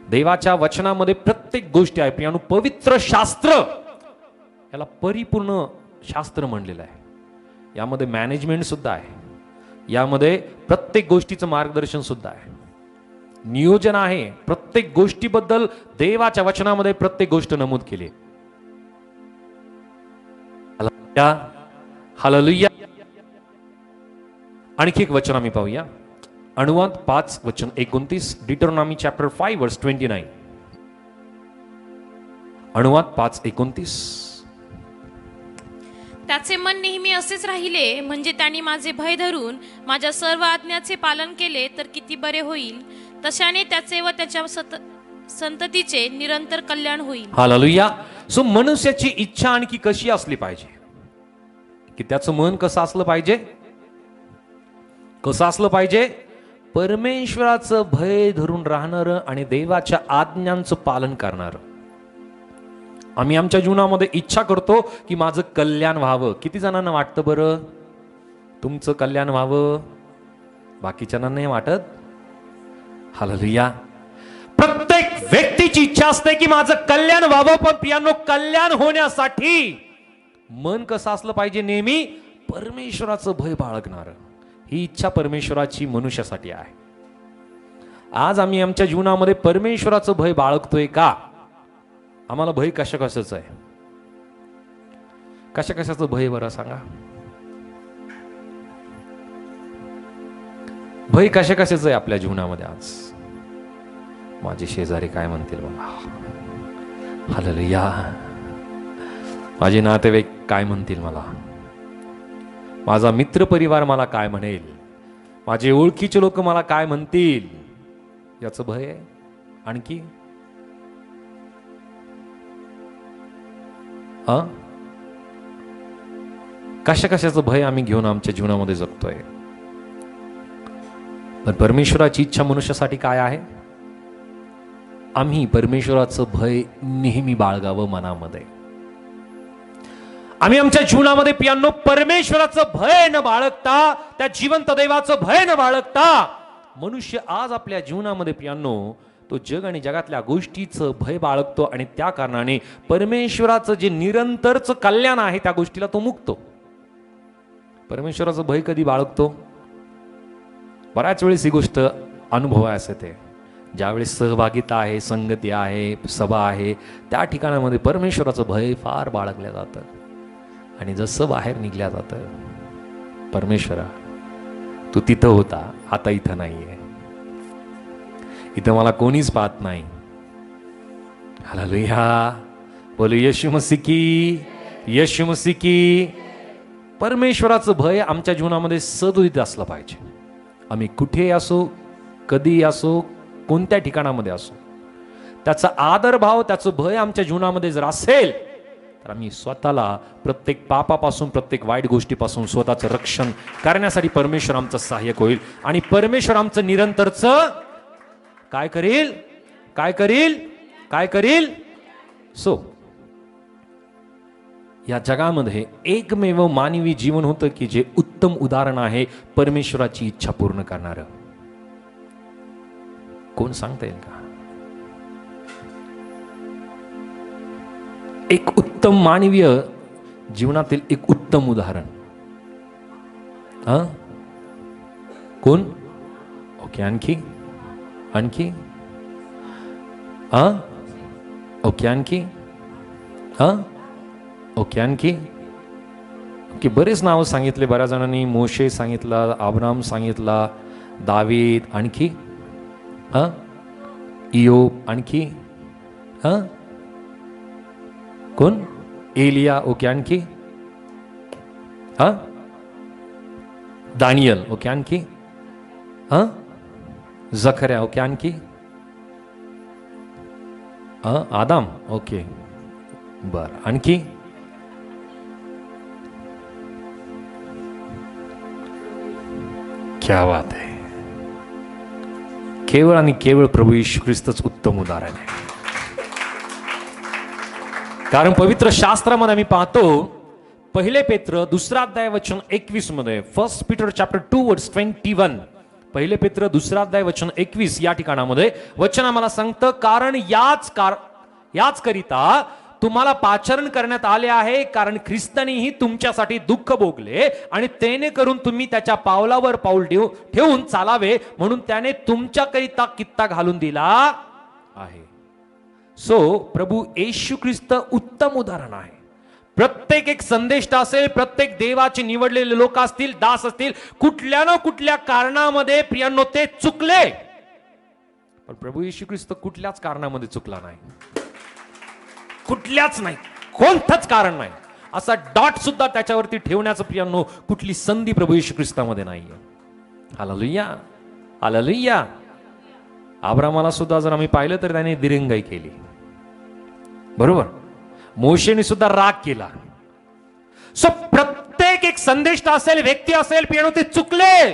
देवाच्या वचनामध्ये प्रत्येक गोष्टी आहे पियांनो. पवित्र शास्त्र याला परिपूर्ण शास्त्र म्हणलेलं आहे. यामध्ये मॅनेजमेंट सुद्धा आहे, यामध्ये प्रत्येक गोष्टीचं मार्गदर्शन सुद्धा आहे, नियोजन आहे. प्रत्येक गोष्टीबद्दल देवाच्या वचनामध्ये प्रत्येक गोष्ट नमूद केली. हालेलुया. आणखी एक वचन आम्ही पाहूया. अनुवाद 5:29, डिटरोनॉमी चॅप्टर 5:29. अनुवाद 5:29. त्याचे मन नेहमी असेच राहिले, म्हणजे त्यांनी माझे भय धरून माझ्या सर्व आज्ञाचे पालन केले तर किती बरे होईल. तशाने त्याचे व त्याच्या संततीचे निरंतर कल्याण होईल. हालेलुया. सो मनुष्याची इच्छा आणखी कशी असली पाहिजे, की त्याचं मन कसं असलं पाहिजे, कसं असलं पाहिजे, परमेश्वराचं भय धरून राहणारं आणि देवाच्या आज्ञांचं पालन करणारं. आम्ही आमच्या जीवनामध्ये इच्छा करतो की माझं कल्याण व्हावं. किती जणांना वाटतं बरं तुमचं कल्याण व्हावं? बाकीच्यांना नाही वाटत. हालेलुया. प्रत्येक व्यक्तीची इच्छा असते की माझं कल्याण व्हावं, पण प्रियांनो, कल्याण होण्यासाठी मन कसं असलं पाहिजे, नेहमी परमेश्वराचं भय बाळगणार. ही इच्छा परमेश्वराची मनुष्यासाठी आहे. आज आम्ही आमच्या जीवनामध्ये परमेश्वराचं भय बाळगतोय का? आम्हाला भय कशा कशाचं आहे? कशा कशाचं भय बरं सांगा? भय कशा कशाचं आहे आपल्या जीवनामध्ये आज? माझे शेजारी काय म्हणतील मला, हालेलुया. माझे नातेवाईक काय म्हणतील मला, माझा मित्र परिवार मला काय म्हणेल, माझे ओळखीचे लोक मला काय म्हणतील, याचं भय आहे. आणखी कशा कशाचं भय आम्ही घेऊन आमच्या जीवनामध्ये जगतोय. पण परमेश्वराची इच्छा मनुष्यासाठी काय आहे? आम्ही परमेश्वराचं भय नेहमी बाळगावं मनामध्ये. आम्ही आमच्या जीवनामध्ये प्रियांनो परमेश्वराचं भय न बाळगता, त्या जिवंत देवाचं भय न बाळगता, मनुष्य आज आपल्या जीवनामध्ये प्रियांनो तो जग आणि जगातल्या गोष्टीचं भय बाळगतो आणि त्या कारणाने परमेश्वराचं जे निरंतरचं कल्याण आहे त्या गोष्टीला तो मुकतो. परमेश्वराचं भय कधी बाळगतो? बऱ्याच वेळेस ही गोष्ट अनुभवायस येते. ज्यावेळेस सहभागिता आहे, संगती आहे, सभा आहे, त्या ठिकाणामध्ये परमेश्वराचं भय फार बाळगलं जातं. आणि जसं बाहेर निघल्या जातं, परमेश्वरा तू तिथं होता, आता इथं नाहीये, इथं मला कोणीच पाहत नाही. हालेलुया. बोलो येशू मसीह की, येशू मसीह की. परमेश्वराचं भय आमच्या जीवनामध्ये सदुदित असलं पाहिजे. आम्ही कुठे असो, कधी असो, कोणत्या ठिकाणामध्ये असो, त्याचा आदरभाव, त्याचं भय आमच्या जीवनामध्ये जर असेल तर आम्ही स्वतःला प्रत्येक पापापासून, प्रत्येक वाईट गोष्टीपासून स्वतःचं रक्षण करण्यासाठी परमेश्वर आमचं सहाय्यक होईल. आणि परमेश्वर आमचं निरंतरचं काय करील, काय करील, काय करील. सो या जगामध्ये एकमेव मानवी जीवन होतं की जे उत्तम उदाहरण आहे परमेश्वराची इच्छा पूर्ण करणारं. कोण सांगता येईल का? एक उत्तम मानवीय जीवनातील एक उत्तम उदाहरण. कोण? ओके. आणखी आणखी ओके. आणखी ओके. आणखी ओके. बरेच नावं सांगितले बऱ्याच जणांनी. मोशे सांगितला, अब्राम सांगितला, दावीद, आणखी इयोब, आणखी कोण? एलिया. ओके. आणखी दानियल. ओके. आणखी जखर्या. ओके. आणखी आदम. ओके. बर. आणखी क्या बात आहे. केवळ आणि केवळ प्रभू येशू ख्रिस्तच उत्तम उदाहरण आहे. कारण पवित्र शास्त्रामध्ये आम्ही पाहतो, पहिले पेत्र 2 अध्याय वचन 21 मध्ये, 1 Peter chapter 2 verse 21, पहिले पेत्र 2 अध्याय वचन 21 या ठिकाणामध्ये वचन आम्हाला सांगतं, कारण याच करिता तुम्हाला पाचारण करण्यात आले आहे, कारण ख्रिस्तानीही तुमच्यासाठी दुःख भोगले आणि तेने करून तुम्ही त्याच्या पावलावर पाऊल ठेवून चालावे, म्हणून त्याने तुमच्याकरिता कित्ता घालून दिला आहे. सो प्रभू येशू ख्रिस्त उत्तम उदाहरण आहे. प्रत्येक एक संदेष्ट असेल, प्रत्येक देवाचे निवडलेले लोक असतील, दास असतील, कुठल्या ना कुठल्या कारणामध्ये प्रियांनो ते चुकले, पण प्रभू येशू ख्रिस्त कुठल्याच कारणामध्ये चुकला नाही. कुठल्याच नाही, कोणतंच कारण नाही. असा डॉट सुद्धा त्याच्यावरती ठेवण्याचं प्रियांनो कुठली संधी प्रभू येशू ख्रिस्तामध्ये नाहीये. Hallelujah, hallelujah. अब्रामाला सुद्धा जर आम्ही पाहिलं तर त्याने दिरंगाई केली, बरोबर. मोशेने सुद्धा राग केला. सो प्रत्येक एक संदेष्टा असेल, व्यक्ती असेल पियानो, ते चुकले.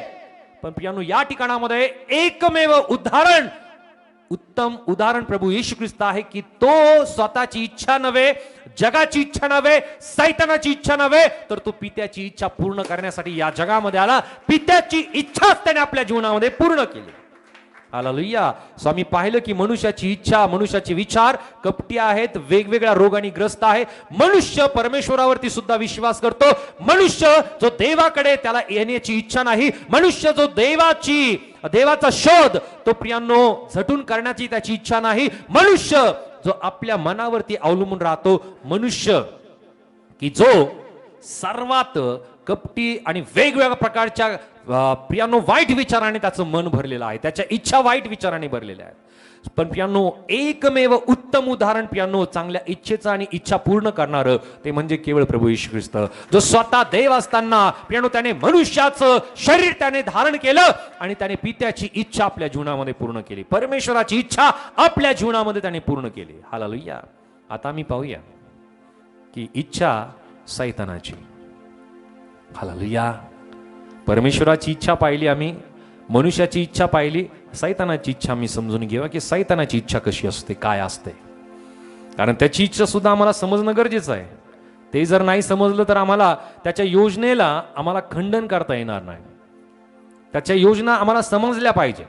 पण पियानो या ठिकाणामध्ये एकमेव उदाहरण, उत्तम उदाहरण प्रभू येशू ख्रिस्त आहे की तो स्वतःची इच्छा नव्हे, जगाची इच्छा नव्हे, सैतानाची इच्छा नव्हे, तर तो पित्याची इच्छा पूर्ण करण्यासाठी या जगामध्ये आला. पित्याची इच्छा त्याने आपल्या जीवनामध्ये पूर्ण केली. हालेलुया. स्वामी पाहिलं की मनुष्याची इच्छा, मनुष्याचे विचार कपटी आहेत, वेगवेगळ्या रोगांनी ग्रस्त आहे. मनुष्य परमेश्वरावरती सुद्धा विश्वास करतो. मनुष्य जो देवाकडे त्याला येण्याची इच्छा नाही. मनुष्य जो देवाचा शोध तो प्रियांनो झटून करण्याची त्याची इच्छा नाही. मनुष्य जो आपल्या मनावरती अवलंबून राहतो. मनुष्य की जो सर्वात कपटी आणि वेगवेगळ्या प्रकारच्या प्रियांनो वाईट विचाराने त्याचं मन भरलेलं आहे, त्याच्या इच्छा वाईट विचाराने भरलेल्या आहेत. पण प्रियांनो एकमेव उत्तम उदाहरण प्रियांनो चांगल्या इच्छेचं आणि इच्छा पूर्ण करणारं ते म्हणजे केवळ प्रभू येशू ख्रिस्त, जो स्वतः देव असताना प्रियांनो त्याने मनुष्याचं शरीर त्याने धारण केलं आणि त्याने पित्याची इच्छा आपल्या जीवनामध्ये पूर्ण केली. परमेश्वराची इच्छा आपल्या जीवनामध्ये त्याने पूर्ण केली. हालेलुया. आता आम्ही पाहूया की इच्छा सैतानाची. हालेलुया. परमेश्वराची इच्छा पाहिली आम्ही, मनुष्याची इच्छा पाहिली, सैतानाची इच्छा आम्ही समजून घेऊया की सैतानाची इच्छा कशी असते, काय असते. कारण त्याची इच्छा सुद्धा आम्हाला समजणं गरजेचं आहे. ते जर नाही समजलं तर आम्हाला त्याच्या योजनेला आम्हाला खंडन करता येणार नाही. त्याच्या योजना आम्हाला समजल्या पाहिजे.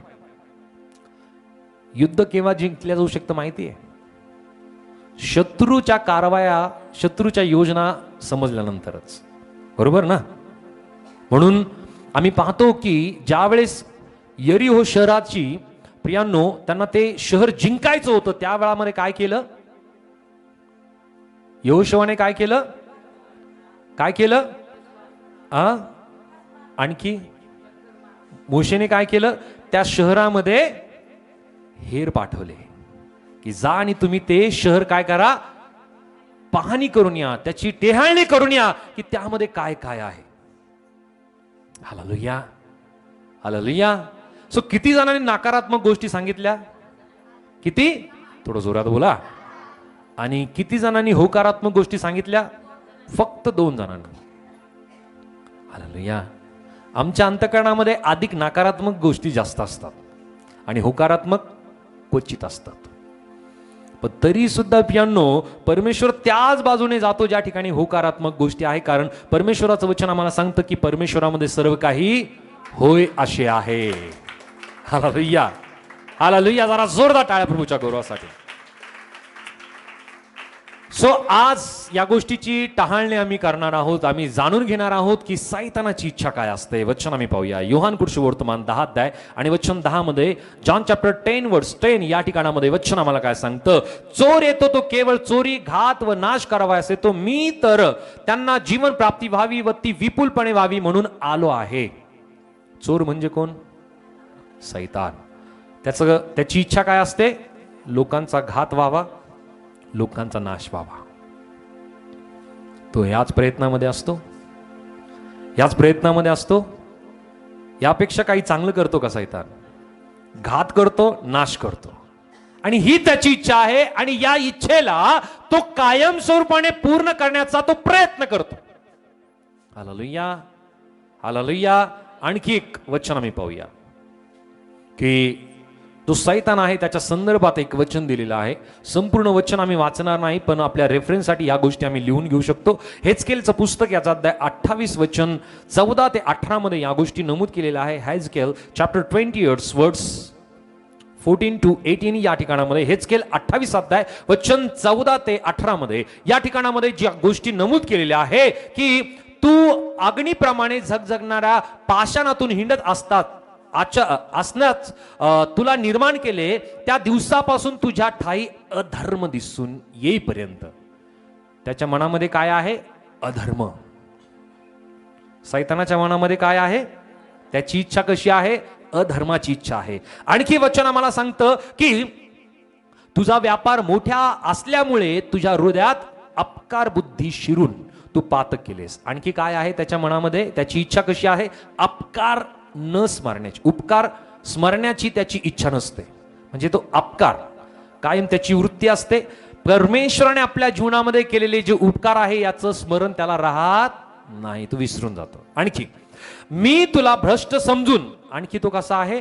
युद्ध केव्हा जिंकल्या जाऊ शकतं माहिती आहे? शत्रूच्या कारवाया, शत्रूच्या योजना समजल्यानंतरच, बरोबर ना. म्हणून आम्ही पाहतो की ज्यावेळेस यरीहो शहराची प्रियांनो त्यांना ते शहर जिंकायचं होतं, त्या वेळामध्ये काय केलं? यहोशुवाने काय केलं? काय केलं? आणखी मोशेने काय केलं? त्या शहरामध्ये हेर पाठवले की जा आणि तुम्ही ते शहर काय करा, पाहणी करून या, त्याची टेहाळणी करून या की त्यामध्ये काय काय आहे. Hallelujah, hallelujah. सो किती जणांनी नकारात्मक गोष्टी सांगितल्या? किती? थोडं जोरात बोला. आणि किती जणांनी होकारात्मक गोष्टी सांगितल्या? फक्त 2 जणांनी. हालेलुया. आमच्या अंतःकरणामध्ये अधिक नकारात्मक गोष्टी जास्त असतात आणि होकारात्मक क्वचित असतात. पण तरी सुद्धा प्रियांनो परमेश्वर त्याच बाजूने जातो ज्या ठिकाणी होकारात्मक गोष्टी आहे. कारण परमेश्वराचं वचन आम्हाला सांगतं की परमेश्वरामध्ये सर्व काही होय असे आहे. Hallelujah, hallelujah. जरा जोरदार टाळ्या प्रभूच्या गौरवासाठी. सो आज या गोष्टीची टहाळणी आम्ही करणार आहोत. आम्ही जाणून घेणार आहोत की सैतानाची इच्छा काय असते. वचन आम्ही पाहूया. योहान वर्तमान 10 अध्याय आणि वचन 10 मध्ये, जॉन चॅप्टर 10 वर्स 10 या ठिकाणामध्ये वचन आम्हाला काय सांगतं? चोर येतो तो केवळ चोरी, घात व नाश करावा असे तो, मी तर त्यांना जीवन प्राप्ती व्हावी व ती विपुलपणे व्हावी म्हणून आलो आहे. चोर म्हणजे कोण? सैतान. त्याची इच्छा काय असते? लोकांचा घात व्हावा, लोकांचा नाश व्हावा. तो याच प्रयत्नामध्ये असतो, याच प्रयत्नामध्ये असतो. यापेक्षा काही चांगलं करतो का सैतान? घात करतो, नाश करतो. आणि ही त्याची इच्छा आहे आणि या इच्छेला तो कायमस्वरूपाने पूर्ण करण्याचा तो प्रयत्न करतो. Hallelujah, hallelujah. आणखी एक वचन आम्ही पाहूया की जो सैतान आहे त्याच्या संदर्भात एक वचन दिलेलं आहे. संपूर्ण वचन आम्ही वाचणार नाही, पण आपल्या रेफरन्ससाठी या गोष्टी आम्ही लिहून घेऊ शकतो. हेजकेलचं पुस्तक याचा अध्याय 28 वचन 14 ते 18 मध्ये या गोष्टी नमूद केलेल्या आहे. हेजकेल चॅप्टर 20 वर्ड्स 14 to 18 या ठिकाणामध्ये, हेजकेल 28 अध्याय वचन 14 ते 18 मध्ये या ठिकाणामध्ये ज्या गोष्टी नमूद केलेल्या आहे की तू अग्नीप्रमाणे झगझगणाऱ्या पाषाणातून हिंडत असण्याच तुला निर्माण केले, त्या दिवसापासून तुझ्या ठाई अधर्म दिसून येईपर्यंत. त्याच्या मनामध्ये काय आहे? अधर्म. सैतानाच्या मनामध्ये काय आहे? त्याची इच्छा कशी आहे? अधर्माची इच्छा आहे. आणखी वचन आम्हाला सांगतं की तुझा व्यापार मोठा असल्यामुळे तुझ्या हृदयात अपकार बुद्धी शिरून तू पातक केलेस. आणखी काय आहे त्याच्या मनामध्ये? त्याची इच्छा कशी आहे? अपकार न स्मरण्याची, उपकार स्मरण्याची त्याची इच्छा नसते. म्हणजे तो अपकार कायम त्याची वृत्ती असते. परमेश्वराने आपल्या जीवनामध्ये केलेले जे उपकार आहे याचं स्मरण त्याला राहत नाही, तो विसरून जातो. आणखी मी तुला भ्रष्ट समजून, आणखी तो कसा आहे?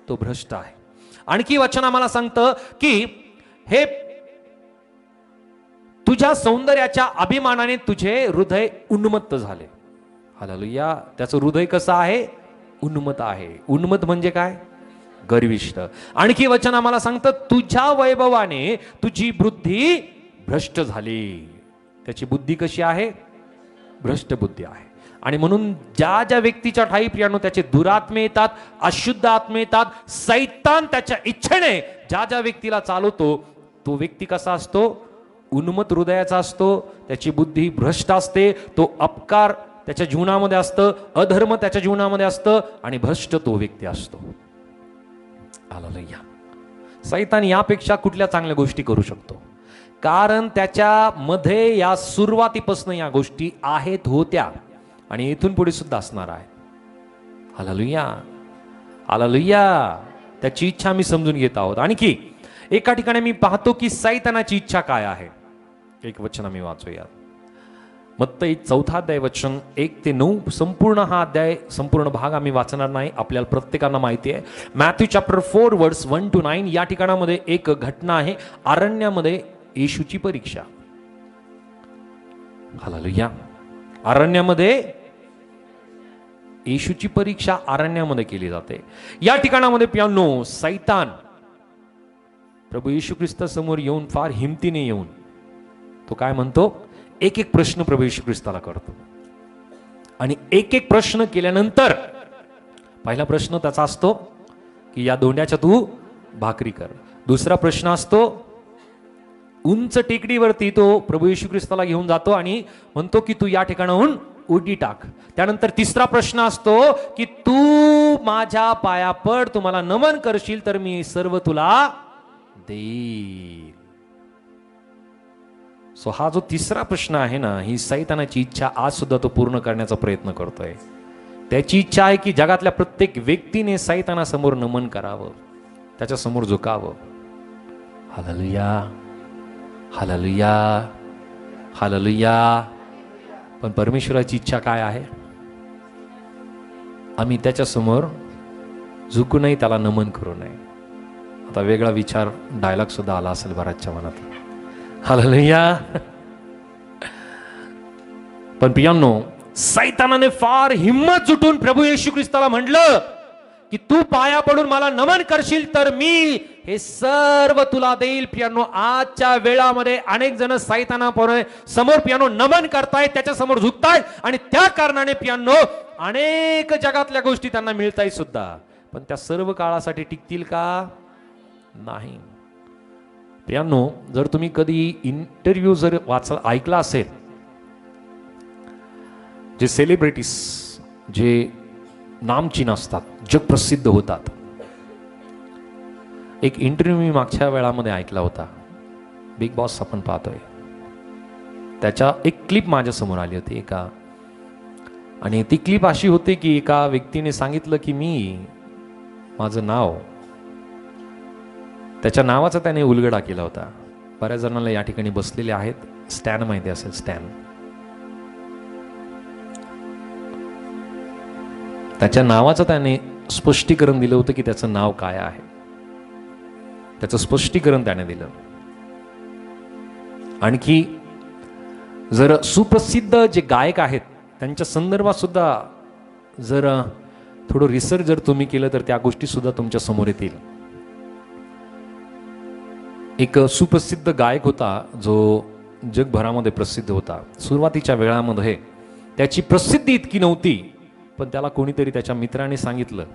तो भ्रष्ट आहे. आणखी वचन आम्हाला सांगतं की हे तुझ्या सौंदर्याच्या अभिमानाने तुझे हृदय उन्मत्त झाले. हालेलुया. त्याचं हृदय कसं आहे? उन्मत्त आहे. उन्मत्त म्हणजे काय? गर्विष्ठ. आणखी वचन आम्हाला सांगतं तुझ्या वैभवाने तुझी बुद्धी भ्रष्ट झाली. त्याची बुद्धी कशी आहे? भ्रष्ट बुद्धी आहे. आणि म्हणून ज्या ज्या व्यक्तीच्या ठाई प्रियानो त्याचे दुरात्मे येतात, अशुद्ध आत्मे येतात, सैतान त्याच्या इच्छेने ज्या ज्या व्यक्तीला चालवतो तो व्यक्ती कसा असतो? उन्मत्त हृदयाचा असतो. त्याची बुद्धी भ्रष्ट असते. तो अपकार त्याच्या जीवनामध्ये असतं, अधर्म त्याच्या जीवनामध्ये असतं आणि भ्रष्ट तो व्यक्ती असतो. हालेलुया. सैतान यापेक्षा कुठल्या चांगल्या गोष्टी करू शकतो? कारण त्याच्यामध्ये या सुरुवातीपासून या गोष्टी आहेत, होत्या आणि इथून पुढे सुद्धा असणार आहे. हालेलुया. हालेलुया. त्याची इच्छा आम्ही समजून घेत आहोत. आणखी एका ठिकाणी मी पाहतो की सैतानाची इच्छा काय आहे. एक वचन आम्ही वाचूया. मत्ती 4 अध्याय वचन 1 ते 9. संपूर्ण हा अध्याय, संपूर्ण भाग आम्ही वाचणार नाही, आपल्याला प्रत्येकांना माहिती आहे. मॅथ्यू चॅप्टर 4 वर्स 1 to 9 या ठिकाणामध्ये एक घटना आहे. अरण्यामध्ये येशूची परीक्षा. हालेलुया. अरण्यामध्ये येशूची परीक्षा अरण्यामध्ये केली जाते. या ठिकाणामध्ये प्रियांनो सैतान प्रभू येशू ख्रिस्तासमोर येऊन, फार हिमतीने येऊन तो काय म्हणतो? एक एक प्रश्न प्रभू येशू ख्रिस्ताला करतो. आणि एक एक प्रश्न केल्यानंतर पहिला प्रश्न त्याचा असतो की या दोंड्याच्या तू भाकरी कर. दुसरा प्रश्न असतो, उंच टेकडीवरती तो प्रभू येशू ख्रिस्ताला घेऊन जातो आणि म्हणतो की तू या ठिकाणाहून उडी टाक. त्यानंतर तिसरा प्रश्न असतो की तू माझ्या पाया पड, तू मला नमन करशील तर मी सर्व तुला देईल. सो हा जो तिसरा प्रश्न आहे ना, ही सैतानाची इच्छा आज सुद्धा तो पूर्ण करण्याचा प्रयत्न करतोय. त्याची इच्छा आहे की जगातल्या प्रत्येक व्यक्तीने सैतानासमोर नमन करावं, त्याच्या समोर झुकावं. हालेलुया. हालेलुया. हालेलुया. पण परमेश्वराची इच्छा काय आहे? आम्ही त्याच्या समोर झुकू नये, त्याला नमन करू नये. आता वेगळा विचार, डायलॉग सुद्धा आला असेल बऱ्याचच्या मनात. हालेलुया. पण प्रियांनो सैतानाने फार हिम्मत जुटून प्रभू येशू ख्रिस्ताला म्हटलं की तू पाया पडून मला नमन करशील तर मी हे सर्व तुला देईल. प्रियांनो आजच्या वेळामध्ये अनेक जण सैताना समोर प्रियांनो नमन करतायत, त्याच्या समोर झुकतायत आणि त्या कारणाने प्रियांनो अनेक जगातल्या गोष्टी त्यांना मिळतायत सुद्धा. पण त्या सर्व काळासाठी टिकतील का? नाही. प्रियांनो जर तुम्ही कधी इंटरव्ह्यू जर ऐकला असेल, जे सेलिब्रिटीज जे नामचीन असतात, जगप्रसिद्ध होतात, एक इंटरव्ह्यू मी मागच्या वेळामध्ये ऐकला होता. बिग बॉस आपण पाहतोय, त्याच्या एक क्लिप माझ्या समोर आली होती एका, आणि ती क्लिप अशी होती की एका व्यक्तीने सांगितलं की मी माझं नाव, त्याच्या नावाचा त्याने उलगडा केला होता. बऱ्याच जणांना या ठिकाणी बसलेले आहेत, स्टॅन माहिती असेल, स्टॅन. त्याच्या नावाचं त्याने स्पष्टीकरण दिलं होतं की त्याचं नाव काय आहे, त्याचं स्पष्टीकरण त्याने दिलं. आणखी जर सुप्रसिद्ध जे गायक आहेत त्यांच्या संदर्भात सुद्धा जर थोडं रिसर्च जर तुम्ही केलं तर त्या गोष्टी सुद्धा तुमच्या समोर येतील. एक सुप्रसिद्ध गायक होता जो जगभरामध्ये प्रसिद्ध होता. सुरुवातीच्या वेळामध्ये त्याची प्रसिद्धी इतकी नव्हती, पण त्याला कोणीतरी त्याच्या मित्राने सांगितलं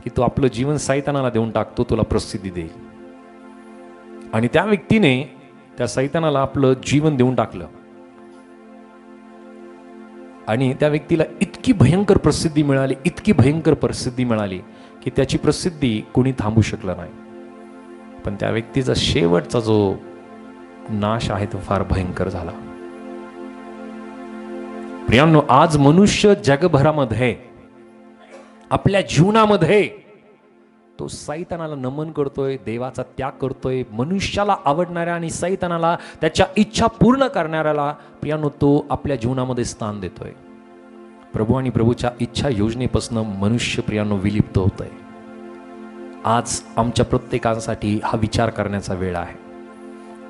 की तू आपलं जीवन सैतानाला देऊन टाक, तो तुला प्रसिद्धी देईल. आणि त्या व्यक्तीने त्या सैतानाला आपलं जीवन देऊन टाकलं आणि त्या व्यक्तीला इतकी भयंकर प्रसिद्धी मिळाली, इतकी भयंकर प्रसिद्धी मिळाली की त्याची प्रसिद्धी कोणी थांबू शकलं नाही. पण त्या व्यक्तीचा शेवटचा जो नाश आहे तो फार भयंकर झाला. प्रियांनो, आज मनुष्य जगभरामध्ये आपल्या जीवनामध्ये तो सैतानाला नमन करतोय, देवाचा त्याग करतोय, मनुष्याला आवडणाऱ्या आणि सैतानाला त्याच्या इच्छा पूर्ण करणाऱ्याला प्रियांनो तो आपल्या जीवनामध्ये स्थान देतोय. प्रभू आणि प्रभूच्या इच्छा योजनेपासून मनुष्य प्रियांनो विलिप्त होतोय. आज आमच्या प्रत्येकासाठी हा विचार करण्याचा वेळ आहे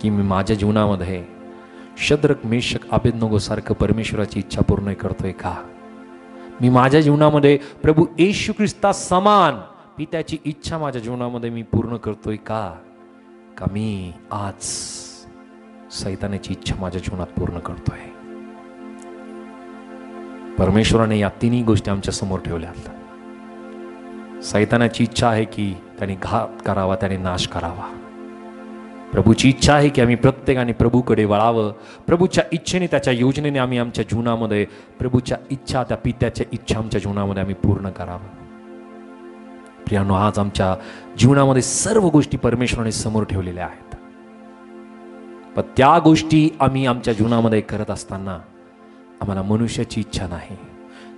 की मी माझ्या जीवनामध्ये शद्रक, मेषक, अबेदनगो सारखं परमेश्वराची इच्छा पूर्ण करतोय का? मी माझ्या जीवनामध्ये प्रभू येशू ख्रिस्ता समान पित्याची इच्छा माझ्या जीवनामध्ये मी पूर्ण करतोय का? का मी आज सैतानाची इच्छा माझ्या जीवनात पूर्ण करतोय? परमेश्वराने या तिन्ही गोष्टी आमच्या समोर ठेवल्यात. सैतानाची इच्छा आहे की त्याने घात करावा, त्याने नाश करावा. प्रभूची इच्छा आहे की आम्ही प्रत्येकाने प्रभूकडे वळावं. प्रभूच्या इच्छेने, त्याच्या योजनेने आम्ही आमच्या जीवनामध्ये प्रभूच्या इच्छा, त्या पित्याच्या इच्छा आमच्या जीवनामध्ये आम्ही पूर्ण करावं. प्रियांनो, आज आमच्या जीवनामध्ये सर्व गोष्टी परमेश्वराने समोर ठेवलेल्या आहेत. पण त्या गोष्टी आम्ही आमच्या जीवनामध्ये करत असताना आम्हाला मनुष्याची इच्छा नाही,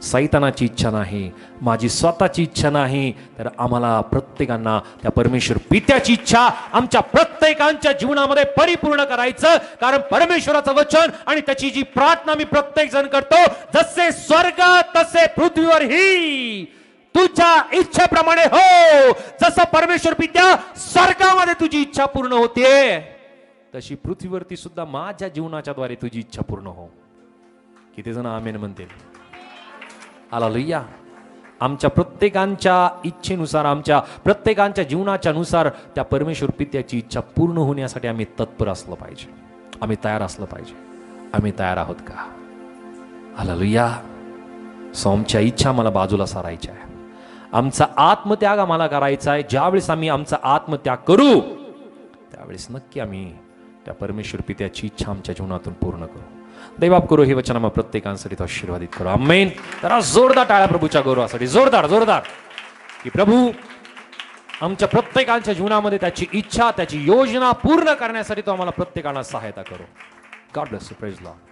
सैतानाची इच्छा नाही, माझी स्वतःची इच्छा नाही, तर आम्हाला प्रत्येकांना त्या परमेश्वर पित्याची इच्छा आमच्या प्रत्येकांच्या जीवनामध्ये परिपूर्ण करायचं. कारण परमेश्वराचं वचन आणि त्याची जी प्रार्थना मी प्रत्येक जण करतो, जसे स्वर्ग तसे पृथ्वीवरही तुझ्या इच्छेप्रमाणे हो. जसं परमेश्वर पित्या स्वर्गामध्ये तुझी इच्छा पूर्ण होते, तशी पृथ्वीवरती सुद्धा माझ्या जीवनाच्या द्वारे तुझी इच्छा पूर्ण हो. किती जण आमेन म्हणतील? हालेलुया. आमच्या प्रत्येकांच्या इच्छेनुसार, आमच्या प्रत्येकांच्या जीवनाच्या नुसार त्या परमेश्वर पित्याची इच्छा पूर्ण होण्यासाठी आम्ही तत्पर असलं पाहिजे, आम्ही तयार असलं पाहिजे. आम्ही तयार आहोत का? हालेलुया. सो आमच्या इच्छा मला बाजूला सारायच्या आहे, आमचा आत्मत्याग आम्हाला करायचा आहे. ज्यावेळेस आम्ही आमचा आत्मत्याग करू त्यावेळेस नक्की आम्ही त्या परमेश्वर पित्याची इच्छा आमच्या जीवनातून पूर्ण करू. दैवाप करू हे वचन आम्हा प्रत्येकांसाठी तो आशीर्वादित करू. आमेन. तर आज जोरदार टाळ्या प्रभूच्या गौरवासाठी, जोरदार जोरदार, की प्रभू आमच्या प्रत्येकांच्या जीवनामध्ये त्याची इच्छा, त्याची योजना पूर्ण करण्यासाठी तो आम्हाला प्रत्येकाला सहायता करू. God bless you. Praise Lord.